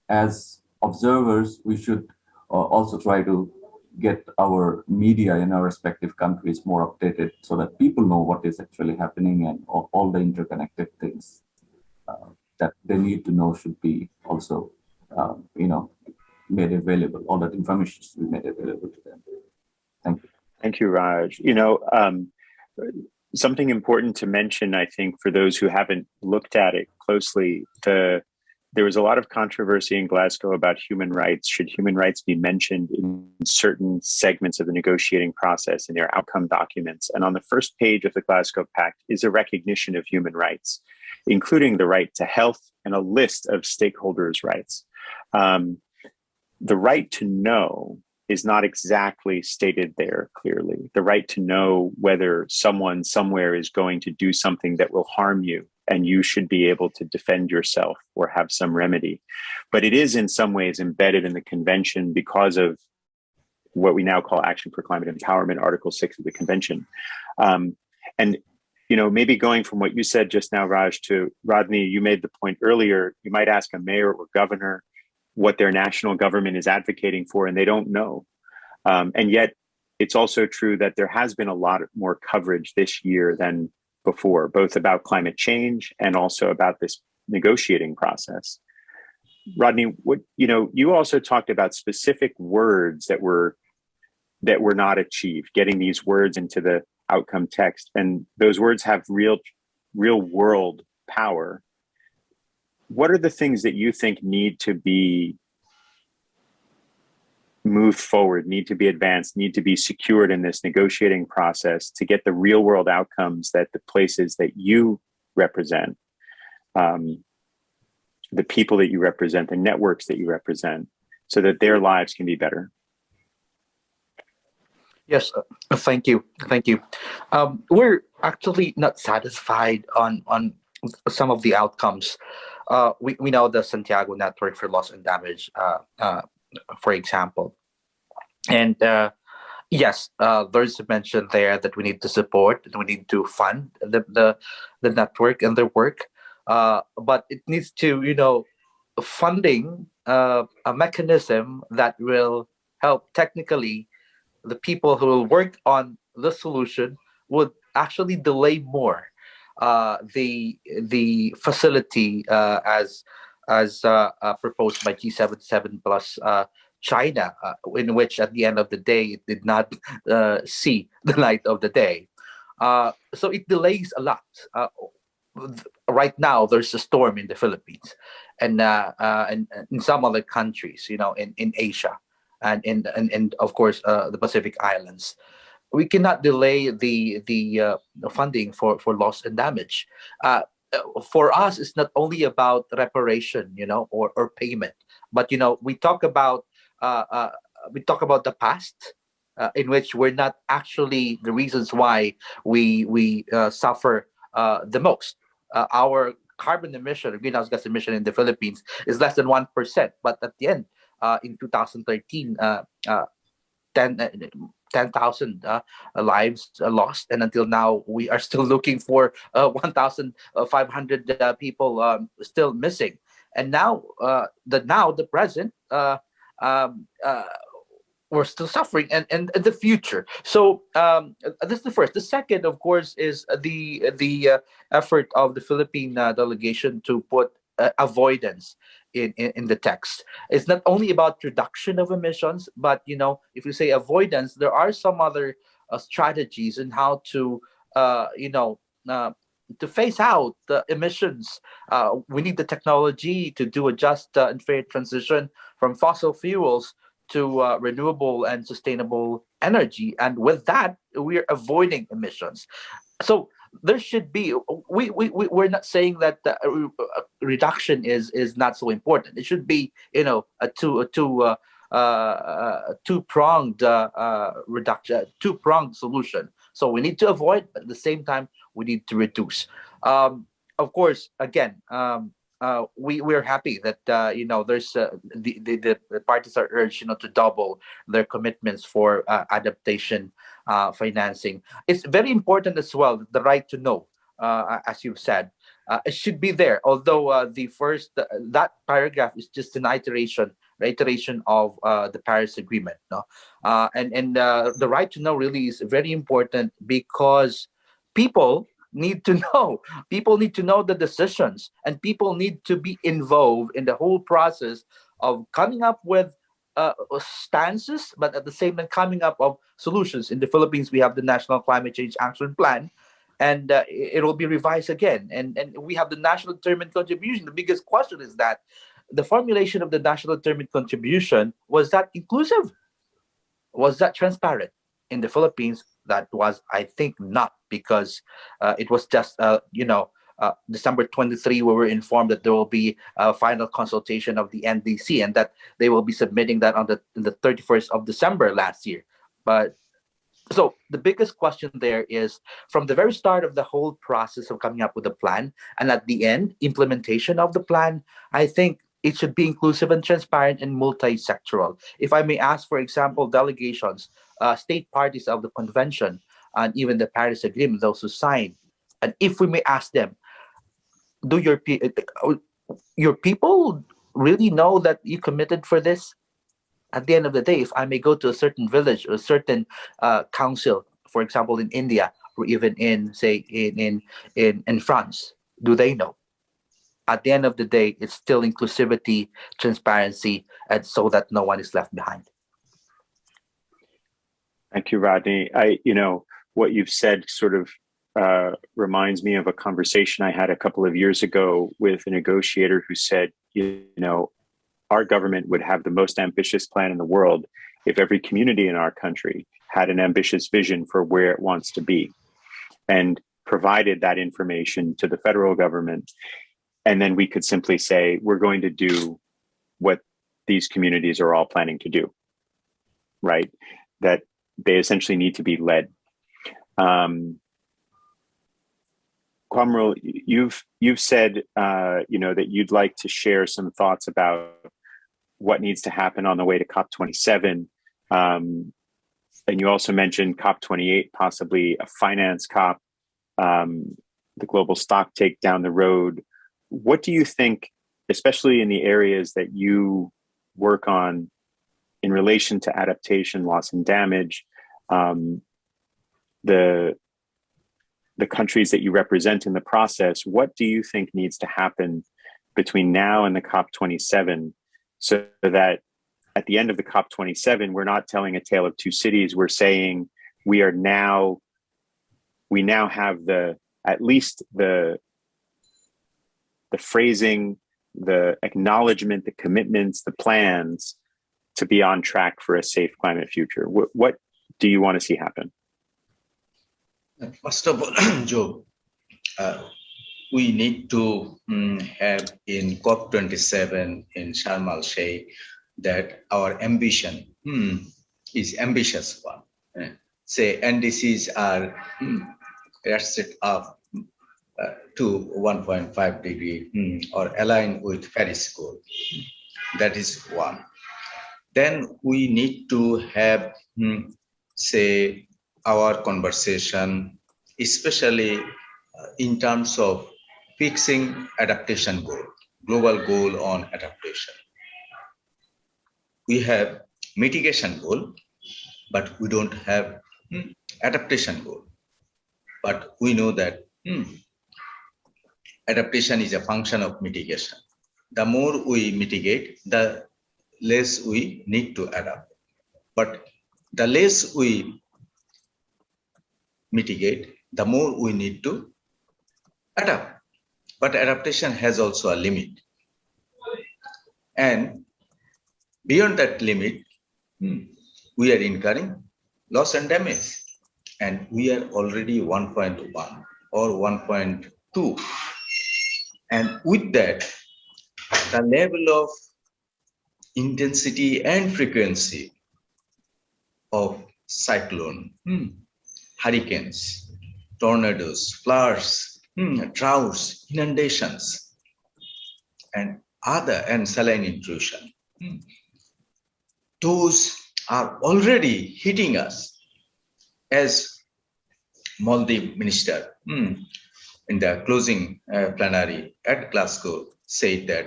as observers, we should also try to get our media in our respective countries more updated so that people know what is actually happening and all the interconnected things that they need to know should be also, made available. All that information should be made available to them. Thank you. Thank you, Raj. Something important to mention, I think, for those who haven't looked at it closely, there was a lot of controversy in Glasgow about human rights. Should human rights be mentioned in certain segments of the negotiating process in their outcome documents? And on the first page of the Glasgow Pact is a recognition of human rights, including the right to health and a list of stakeholders' rights. The right to know is not exactly stated there clearly. The right to know whether someone somewhere is going to do something that will harm you and you should be able to defend yourself or have some remedy. But it is in some ways embedded in the convention because of what we now call Action for Climate Empowerment, Article 6 of the convention. Maybe going from what you said just now, Raj, to Rodney, you made the point earlier, you might ask a mayor or governor what their national government is advocating for, and they don't know. And yet it's also true that there has been a lot more coverage this year than before, both about climate change and also about this negotiating process. Rodney, you also talked about specific words that were not achieved, getting these words into the outcome text, and those words have real world power. What are the things that you think need to be moved forward, need to be advanced, need to be secured in this negotiating process to get the real world outcomes that the places that you represent, the people that you represent, the networks that you represent, so that their lives can be better? Yes, thank you. We're actually not satisfied on some of the outcomes. We know the Santiago Network for Loss and Damage, for example. And yes, there's a mention there that we need to support and we need to fund the network and their work. But it needs to, funding a mechanism that will help technically the people who will work on the solution would actually delay more the facility as proposed by G77 plus China, in which at the end of the day it did not see the light of the day. So it delays a lot. Right now, there's a storm in the Philippines, and in some other countries, in Asia, and of course the Pacific Islands. We cannot delay the funding for loss and damage. For us, it's not only about reparation, or payment, but we talk about the past, in which we're not actually the reasons why we suffer the most. Our carbon emission, greenhouse gas emission in the Philippines is less than 1%, but at the end, in 2013, 10,000 lives lost, and until now we are still looking for 1,500 people still missing. And now the present, we're still suffering, and the future. So this is the first. The second, of course, is the effort of the Philippine delegation to put avoidance in the text. It's not only about reduction of emissions, but if you say avoidance, there are some other strategies in how to to phase out the emissions. We need the technology to do a just and fair transition from fossil fuels to renewable and sustainable energy, and with that, we're avoiding emissions. So there should be. We're not saying that reduction is not so important. It should be a two-pronged reduction, two-pronged solution. So we need to avoid, but at the same time we need to reduce. Of course, again, we're happy that there's the parties are urged to double their commitments for adaptation financing. It's very important as well, the right to know, as you've said. It should be there, although the first that paragraph is just an iteration of the Paris Agreement. And the right to know really is very important, because people need to know. People need to know the decisions, and people need to be involved in the whole process of coming up with stances, but at the same time coming up of solutions. In the Philippines, we have the National Climate Change Action Plan, and it will be revised again. And we have the National Determined Contribution. The biggest question is that the formulation of the National Determined Contribution, was that inclusive? Was that transparent? In the Philippines, that was, I think, not, because it was just, December 23, we were informed that there will be a final consultation of the NDC, and that they will be submitting that on the 31st of December last year. But so the biggest question there is, from the very start of the whole process of coming up with a plan, and at the end, implementation of the plan, I think it should be inclusive and transparent and multi-sectoral. If I may ask, for example, delegations, state parties of the convention, and even the Paris Agreement, those who signed, and if we may ask them, do your people really know that you committed for this? At the end of the day, if I may go to a certain village or a certain council, for example, in India, or even in, say, in France, do they know? At the end of the day, it's still inclusivity, transparency, and so that no one is left behind. Thank you, Rodney. What you've said sort of reminds me of a conversation I had a couple of years ago with a negotiator who said, our government would have the most ambitious plan in the world if every community in our country had an ambitious vision for where it wants to be, and provided that information to the federal government. And then we could simply say, we're going to do what these communities are all planning to do, right? That they essentially need to be led. Quamrul, you've said, that you'd like to share some thoughts about what needs to happen on the way to COP27. And you also mentioned COP28, possibly a finance COP, the global stock take down the road. What do you think, especially in the areas that you work on in relation to adaptation, loss and damage, the countries that you represent in the process, what do you think needs to happen between now and the COP27, so that at the end of the COP27, we're not telling a tale of two cities? We're saying we now have at least the phrasing, the acknowledgement, the commitments, the plans to be on track for a safe climate future. What do you want to see happen? First of all, Joe, we need to have in COP27 in Sharm el-Sheikh that our ambition is ambitious one. Say NDCs are set up to 1.5 degree or align with Paris goal. That is one. Then we need to have, say, our conversation, especially in terms of fixing adaptation goal, global goal on adaptation. we have mitigation goal, but we don't have adaptation goal. But we know that adaptation is a function of mitigation. The more we mitigate, the less we need to adapt. But the less we mitigate, the more we need to adapt. But adaptation has also a limit. And beyond that limit, we are incurring loss and damage. And we are already 1.1 or 1.2. And with that, the level of intensity and frequency of cyclone, hurricanes, tornadoes, floods, droughts, inundations, and saline intrusion, those are already hitting us. As Maldives minister in the closing plenary at Glasgow said that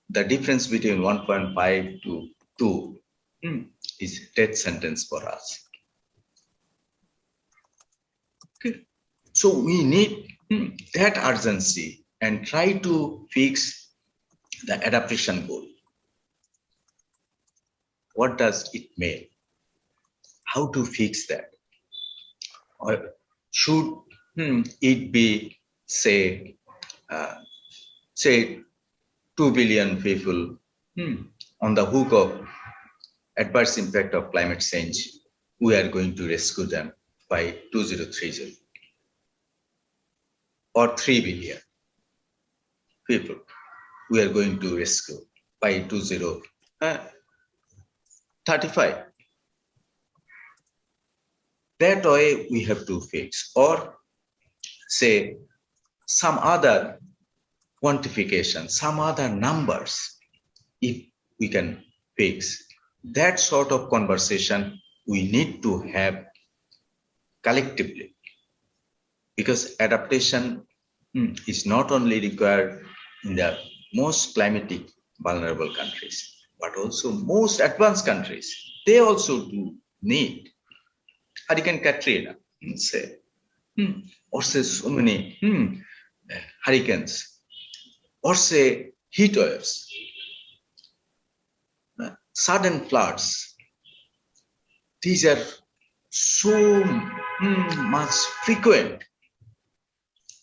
the difference between 1.5 to 2 is death sentence for us. Okay. So we need that urgency and try to fix the adaptation goal. What does it mean? How to fix that? Or should it be, say 2 billion people on the hook of adverse impact of climate change? We are going to rescue them by 2030. Or 3 billion people we are going to rescue by 2035. That way we have to fix, or say some other quantification, some other numbers, if we can fix. That sort of conversation we need to have collectively, because adaptation is not only required in the most climatic vulnerable countries, but also most advanced countries. They also do need. Hurricane Katrina, say, or say so many hurricanes, or say heat waves, sudden floods. These are so much frequent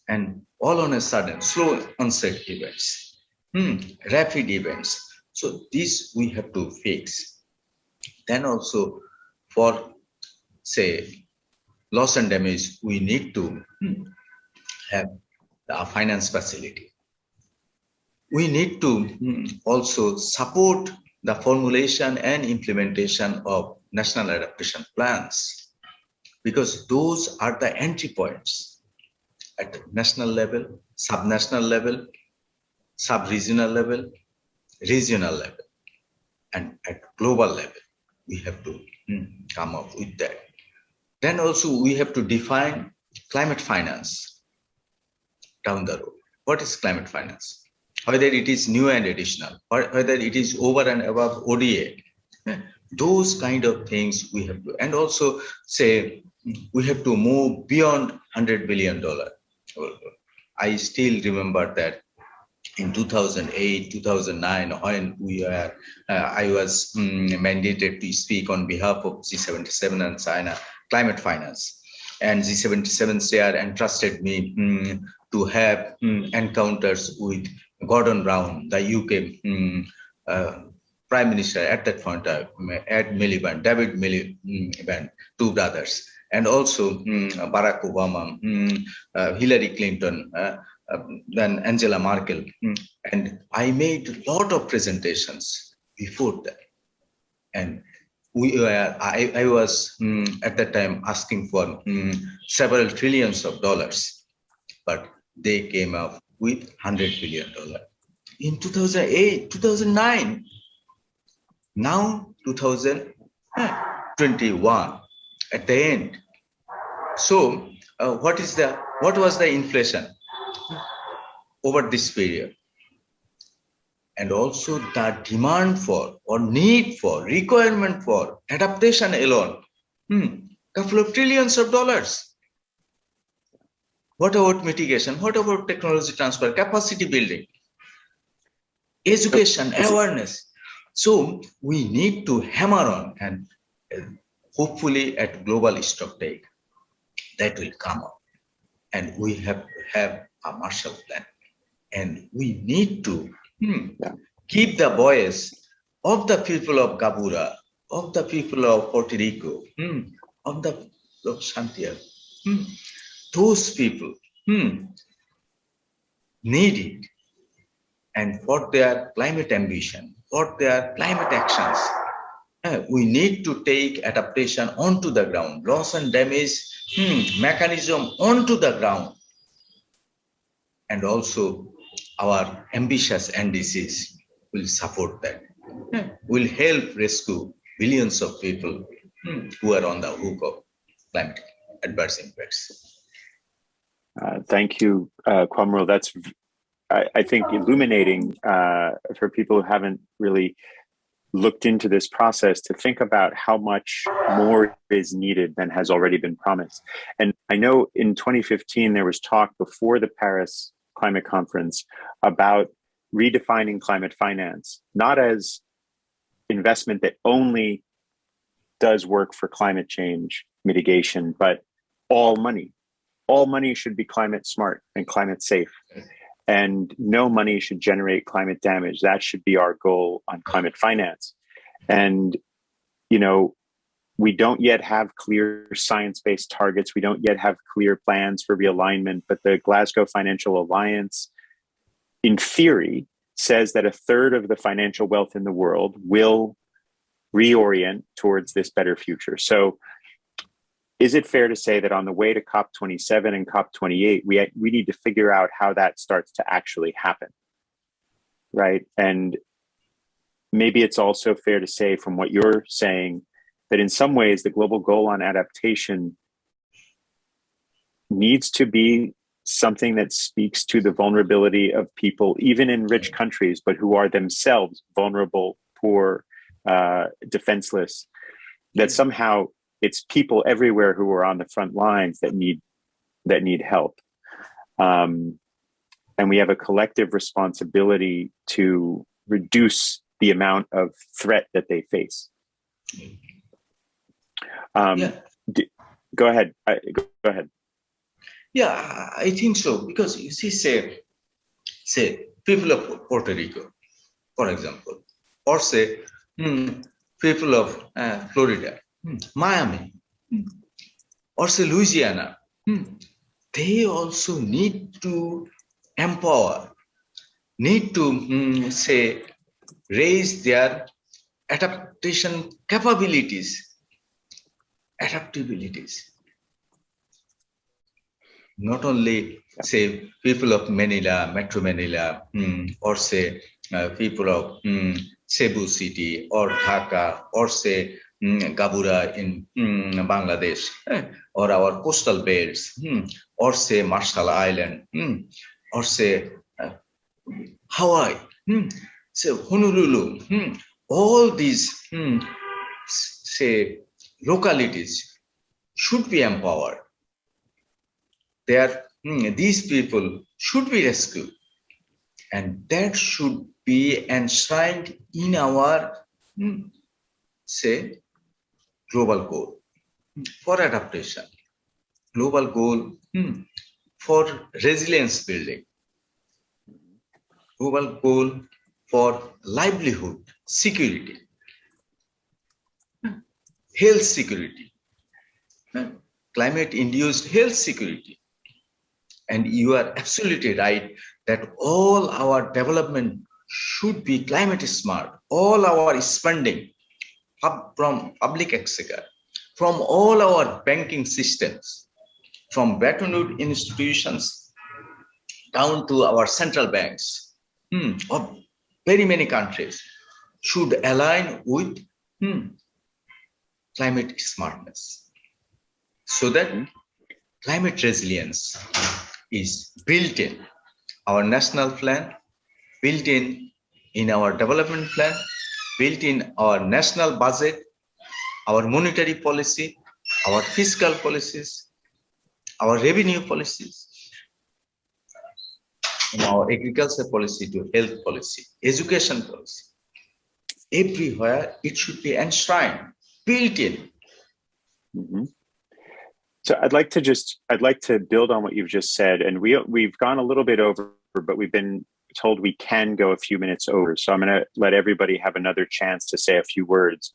and all on a sudden, slow onset events, rapid events. So this we have to fix. Then also for, say, loss and damage, we need to have the finance facility. We need to also support the formulation and implementation of national adaptation plans, because those are the entry points at national level, subnational level, sub-regional level, regional level, and at global level. We have to come up with that. Then also we have to define climate finance down the road. What is climate finance? Whether it is new and additional, or whether it is over and above ODA, those kind of things we have to, and also say we have to move beyond $100 billion. I still remember that in 2008, 2009, when I was mandated to speak on behalf of G77 and China climate finance, and G77 chair entrusted me to have encounters with Gordon Brown, the UK Prime Minister at that point, Ed Miliband, David Miliband, two brothers, and also Barack Obama, Hillary Clinton, then Angela Merkel. And I made a lot of presentations before that. And I was at that time asking for several trillions of dollars, but they came up with $100 billion in 2008, 2009, now 2021 at the end. So what was the inflation over this period? and also the demand for or need for, requirement for adaptation alone, couple of trillions of dollars. What about mitigation? What about technology transfer, capacity building, education, awareness? So we need to hammer on, and hopefully at global stock take, that will come up. And we have to have a Marshall Plan. And we need to keep the voice of the people of Gabura, of the people of Puerto Rico, of the of Santiago. Those people need it. And for their climate ambition, for their climate actions, we need to take adaptation onto the ground, loss and damage mechanism onto the ground. And also our ambitious NDCs will support that, will help rescue billions of people who are on the hook of climate adverse impacts. Thank you, Quamrul. That's, I think, illuminating for people who haven't really looked into this process to think about how much more is needed than has already been promised. And I know in 2015, there was talk before the Paris Climate Conference about redefining climate finance, not as investment that only does work for climate change mitigation, but all money. All money should be climate smart and climate safe. And no money should generate climate damage. That should be our goal on climate finance. And, you know, we don't yet have clear science-based targets. We don't yet have clear plans for realignment, but the Glasgow Financial Alliance, in theory, says that 1/3 of the financial wealth in the world will reorient towards this better future. So is it fair to say that on the way to COP27 and COP28, we need to figure out how that starts to actually happen, right? And maybe it's also fair to say from what you're saying that in some ways the global goal on adaptation needs to be something that speaks to the vulnerability of people, even in rich countries, but who are themselves vulnerable, poor, defenseless, that somehow it's people everywhere who are on the front lines that need help. And we have a collective responsibility to reduce the amount of threat that they face. Go ahead. Go ahead. Yeah, I think so. Because you see, say people of Puerto Rico, for example, or say people of Florida, Miami, or say Louisiana, they also need to empower, need to say raise their adaptation capabilities, adaptabilities. Not only say people of Manila, Metro Manila, or say people of Cebu City or Dhaka, or say Gabura in Bangladesh, or our coastal belts, or say Marshall Island, or say Hawaii, say Honolulu, all these say localities should be empowered. These people should be rescued, and that should be enshrined in our say global goal for adaptation, global goal for resilience building, global goal for livelihood, security, health security, climate-induced health security. And you are absolutely right that all our development should be climate smart. All our spending from public exchequer, from all our banking systems, from Bretton Woods institutions down to our central banks of very many countries should align with climate smartness, so that climate resilience is built in our national plan, built in in our development plan, built in our national budget, our monetary policy, our fiscal policies, our revenue policies, in our agriculture policy to health policy, education policy. Everywhere it should be enshrined, built in. Mm-hmm. So I'd like to build on what you've just said, and we've gone a little bit over, but we've been told we can go a few minutes over. So I'm going to let everybody have another chance to say a few words.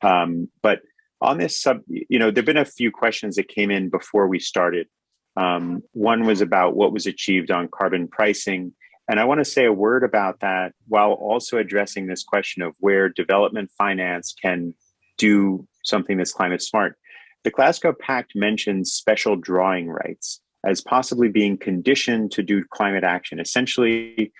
But on this there've been a few questions that came in before we started. One was about what was achieved on carbon pricing. And I want to say a word about that while also addressing this question of where development finance can do something that's climate smart. The Glasgow Pact mentions special drawing rights as possibly being conditioned to do climate action, essentially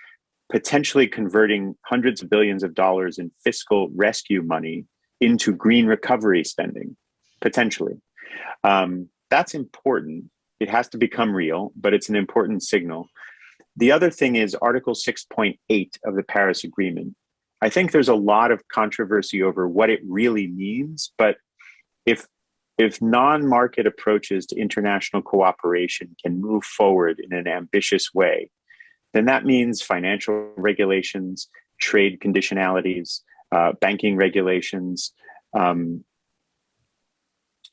potentially converting hundreds of billions of dollars in fiscal rescue money into green recovery spending, potentially. That's important. It has to become real, but it's an important signal. The other thing is Article 6.8 of the Paris Agreement. I think there's a lot of controversy over what it really means, but if non-market approaches to international cooperation can move forward in an ambitious way, then that means financial regulations, trade conditionalities, banking regulations,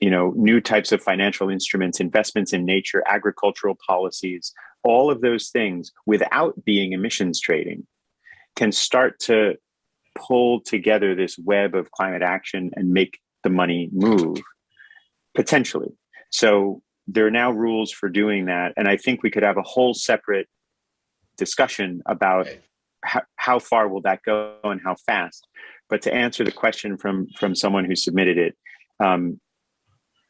new types of financial instruments, investments in nature, agricultural policies, all of those things without being emissions trading can start to pull together this web of climate action and make the money move, potentially. So there are now rules for doing that. And I think we could have a whole separate discussion about how far will that go and how fast. But to answer the question from someone who submitted it,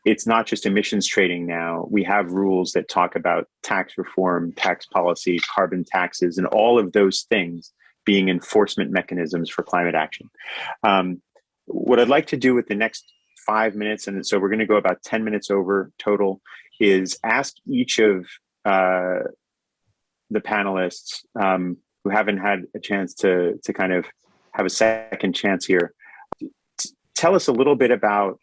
it's not just emissions trading now. We have rules that talk about tax reform, tax policy, carbon taxes, and all of those things being enforcement mechanisms for climate action. What I'd like to do with the next 5 minutes, and so we're going to go about 10 minutes over total, is ask each of the panelists who haven't had a chance to kind of have a second chance here. Tell us a little bit about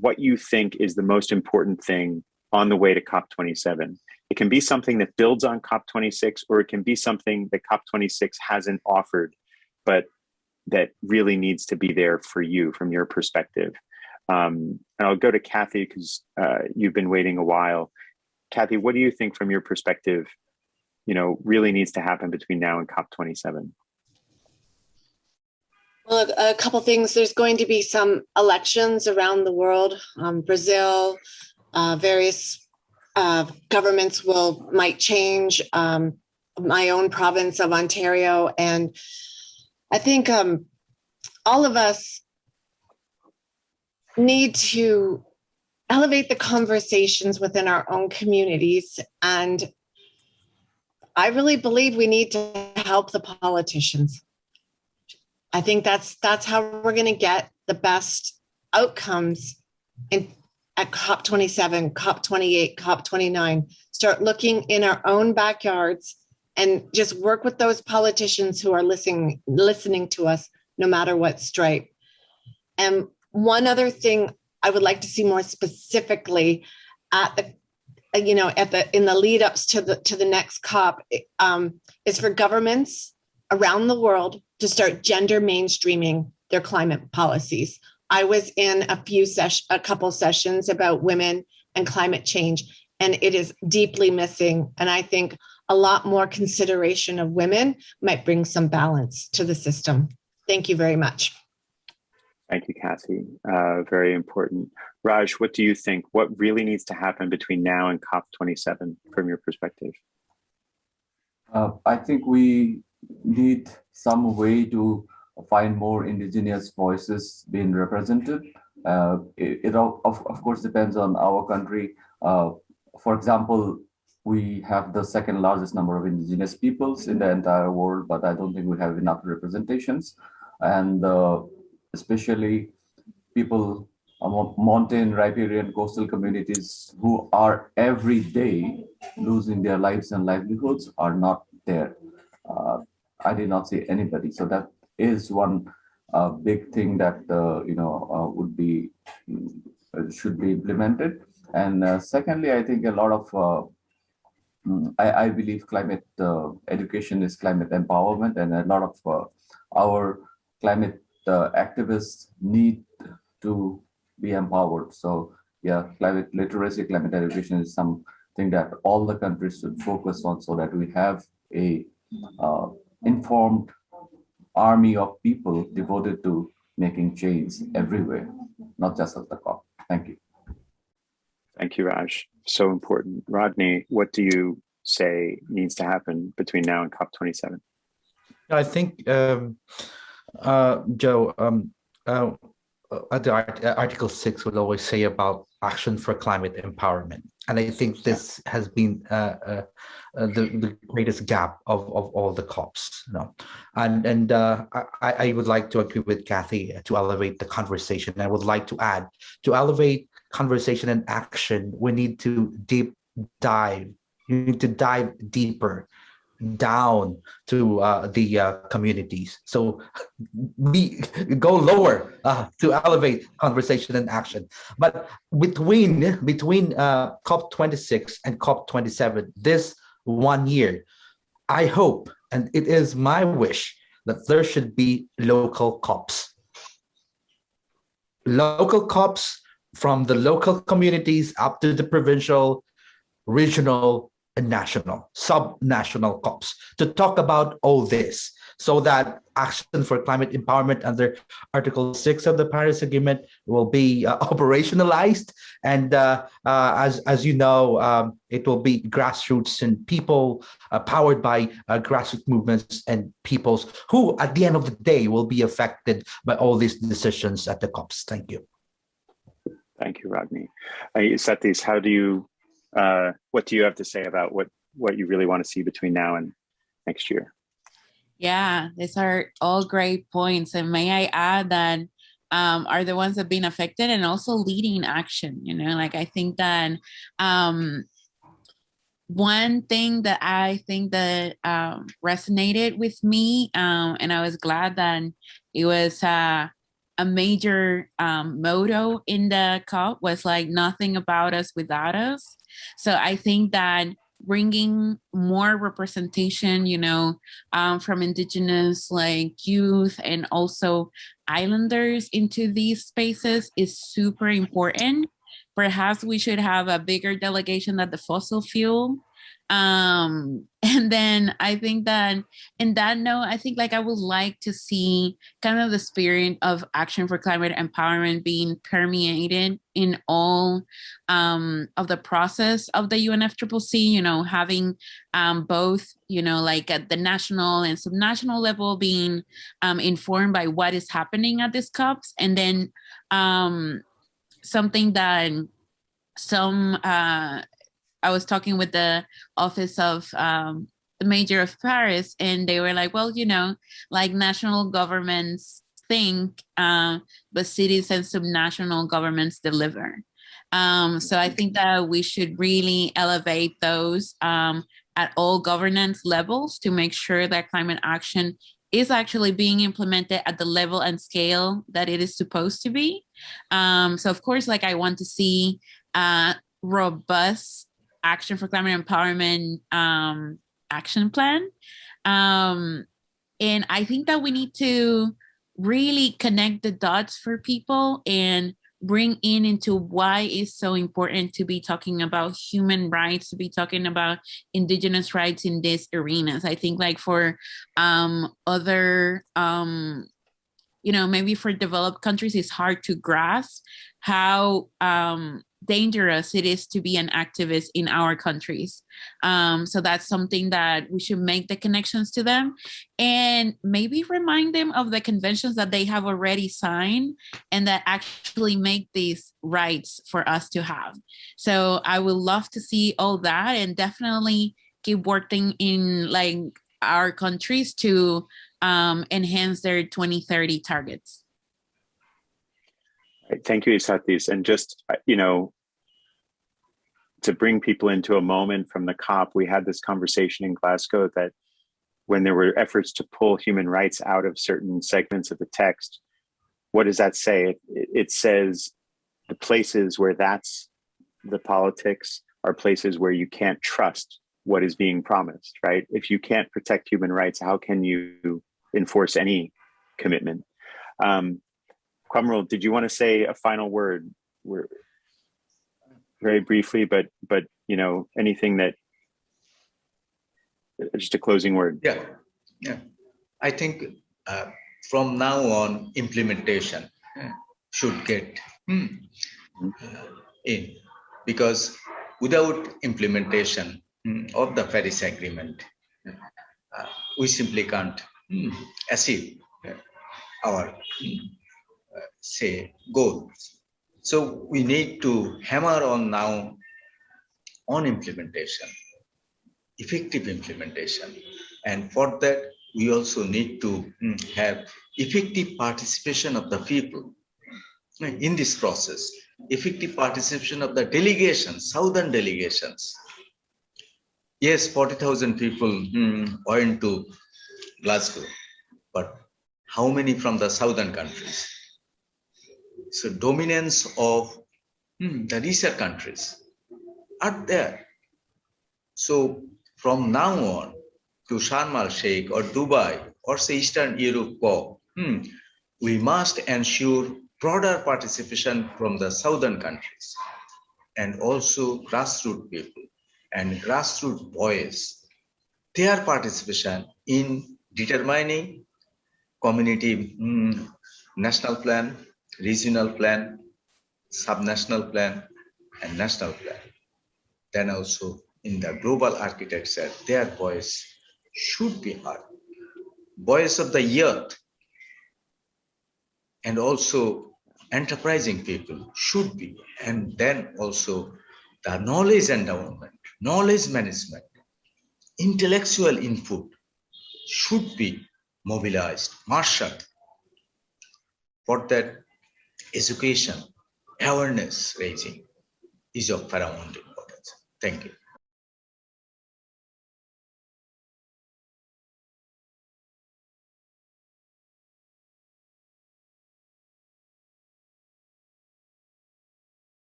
what you think is the most important thing on the way to COP27. It can be something that builds on COP26, or it can be something that COP26 hasn't offered, but that really needs to be there for you from your perspective. And I'll go to Kathy because you've been waiting a while. Kathy, what do you think from your perspective, really needs to happen between now and COP27? Well, a couple things. There's going to be some elections around the world. Brazil, various governments might change. My own province of Ontario, and I think all of us need to elevate the conversations within our own communities, and I really believe we need to help the politicians. I think that's how we're going to get the best outcomes at COP27, COP28, COP29. Start looking in our own backyards and just work with those politicians who are listening to us, no matter what stripe. And one other thing I would like to see more specifically in the lead ups to the next COP is for governments around the world to start gender mainstreaming their climate policies. I was in a couple sessions about women and climate change, and it is deeply missing. And I think a lot more consideration of women might bring some balance to the system. Thank you very much. Thank you, Kathy. Very important. Raj, what do you think? What really needs to happen between now and COP27 from your perspective? I think we need some way to find more indigenous voices being represented. It of course depends on our country. For example, we have the second largest number of indigenous peoples in the entire world, but I don't think we have enough representations. And especially people, mountain, riparian, coastal communities who are every day losing their lives and livelihoods are not there. I did not see anybody. So that is one big thing that would be should be implemented. And secondly, I think a lot of I believe climate education is climate empowerment, and a lot of our climate activists need to be empowered. So yeah, climate literacy, climate education is something that all the countries should focus on, so that we have a informed army of people devoted to making change everywhere, not just at the COP. Thank you. Thank you, Raj. So important. Rodney, what do you say needs to happen between now and COP27? I think, Joe, Article 6 would always say about action for climate empowerment. And I think this has been the greatest gap of all the COPs. And I would like to agree with Kathy to elevate the conversation. I would like to add, to elevate conversation and action, we need to dive deeper down to the communities. So we go lower to elevate conversation and action. But between COP26 and COP27, this 1 year, I hope, and it is my wish, that there should be local COPs. Local COPs from the local communities up to the provincial, regional, and national, sub-national COPs to talk about all this, so that action for climate empowerment under Article 6 of the Paris Agreement will be operationalized. And as you know, it will be grassroots and people powered by grassroots movements and peoples who, at the end of the day, will be affected by all these decisions at the COPs. Thank you. Thank you, Rodney. Isatis, how do you, what do you have to say about what you really want to see between now and next year? Yeah, these are all great points. And may I add that are the ones that have been affected and also leading action, like I think that one thing that I think that resonated with me, and I was glad that it was a major motto in the COP, was like nothing about us without us. So I think that bringing more representation, from indigenous youth and also islanders into these spaces is super important. Perhaps we should have a bigger delegation at the fossil fuel. And then I think that in that note, I think I would like to see kind of the spirit of action for climate empowerment being permeated in all of the process of the UNFCCC, having both, at the national and subnational level being informed by what is happening at these COPs. And then something that I was talking with the office of the mayor of Paris, and they were like, well, national governments think, but cities and subnational governments deliver. So I think that we should really elevate those at all governance levels to make sure that climate action is actually being implemented at the level and scale that it is supposed to be. So of course, I want to see robust action for climate empowerment action plan. And I think that we need to really connect the dots for people and bring into why it's so important to be talking about human rights, to be talking about indigenous rights in these arenas. I think for other, maybe for developed countries, it's hard to grasp how dangerous it is to be an activist in our countries. So that's something that we should make the connections to them and maybe remind them of the conventions that they have already signed and that actually make these rights for us to have. So I would love to see all that and definitely keep working in our countries to enhance their 2030 targets. Thank you, Isatis. And just, to bring people into a moment from the COP, we had this conversation in Glasgow that when there were efforts to pull human rights out of certain segments of the text, what does that say? It says the places where that's the politics are places where you can't trust what is being promised, right? If you can't protect human rights, how can you enforce any commitment? Quamrul, did you want to say a final word? We're very briefly, but you know, anything that, just a closing word. Yeah. I think from now on, implementation should get in, because without implementation of the Paris Agreement, we simply can't achieve our say goals. So we need to hammer on now on implementation, effective implementation, and for that we also need to have effective participation of the people in this process, effective participation of the delegations, southern delegations. Yes, 40,000 people went to Glasgow, but how many from the southern countries? So dominance of the richer countries are there. So from now on to Sharm el-Sheikh or Dubai or say Eastern Europe COP, we must ensure broader participation from the southern countries and also grassroots people and grassroots voice, their participation in determining community national plan, regional plan, subnational plan, and national plan. Then also in the global architecture, their voice should be heard. Voice of the youth and also enterprising people should be, and then also the knowledge endowment, knowledge management, intellectual input should be mobilized, marshaled. For that, education, awareness raising is of paramount importance. Thank you.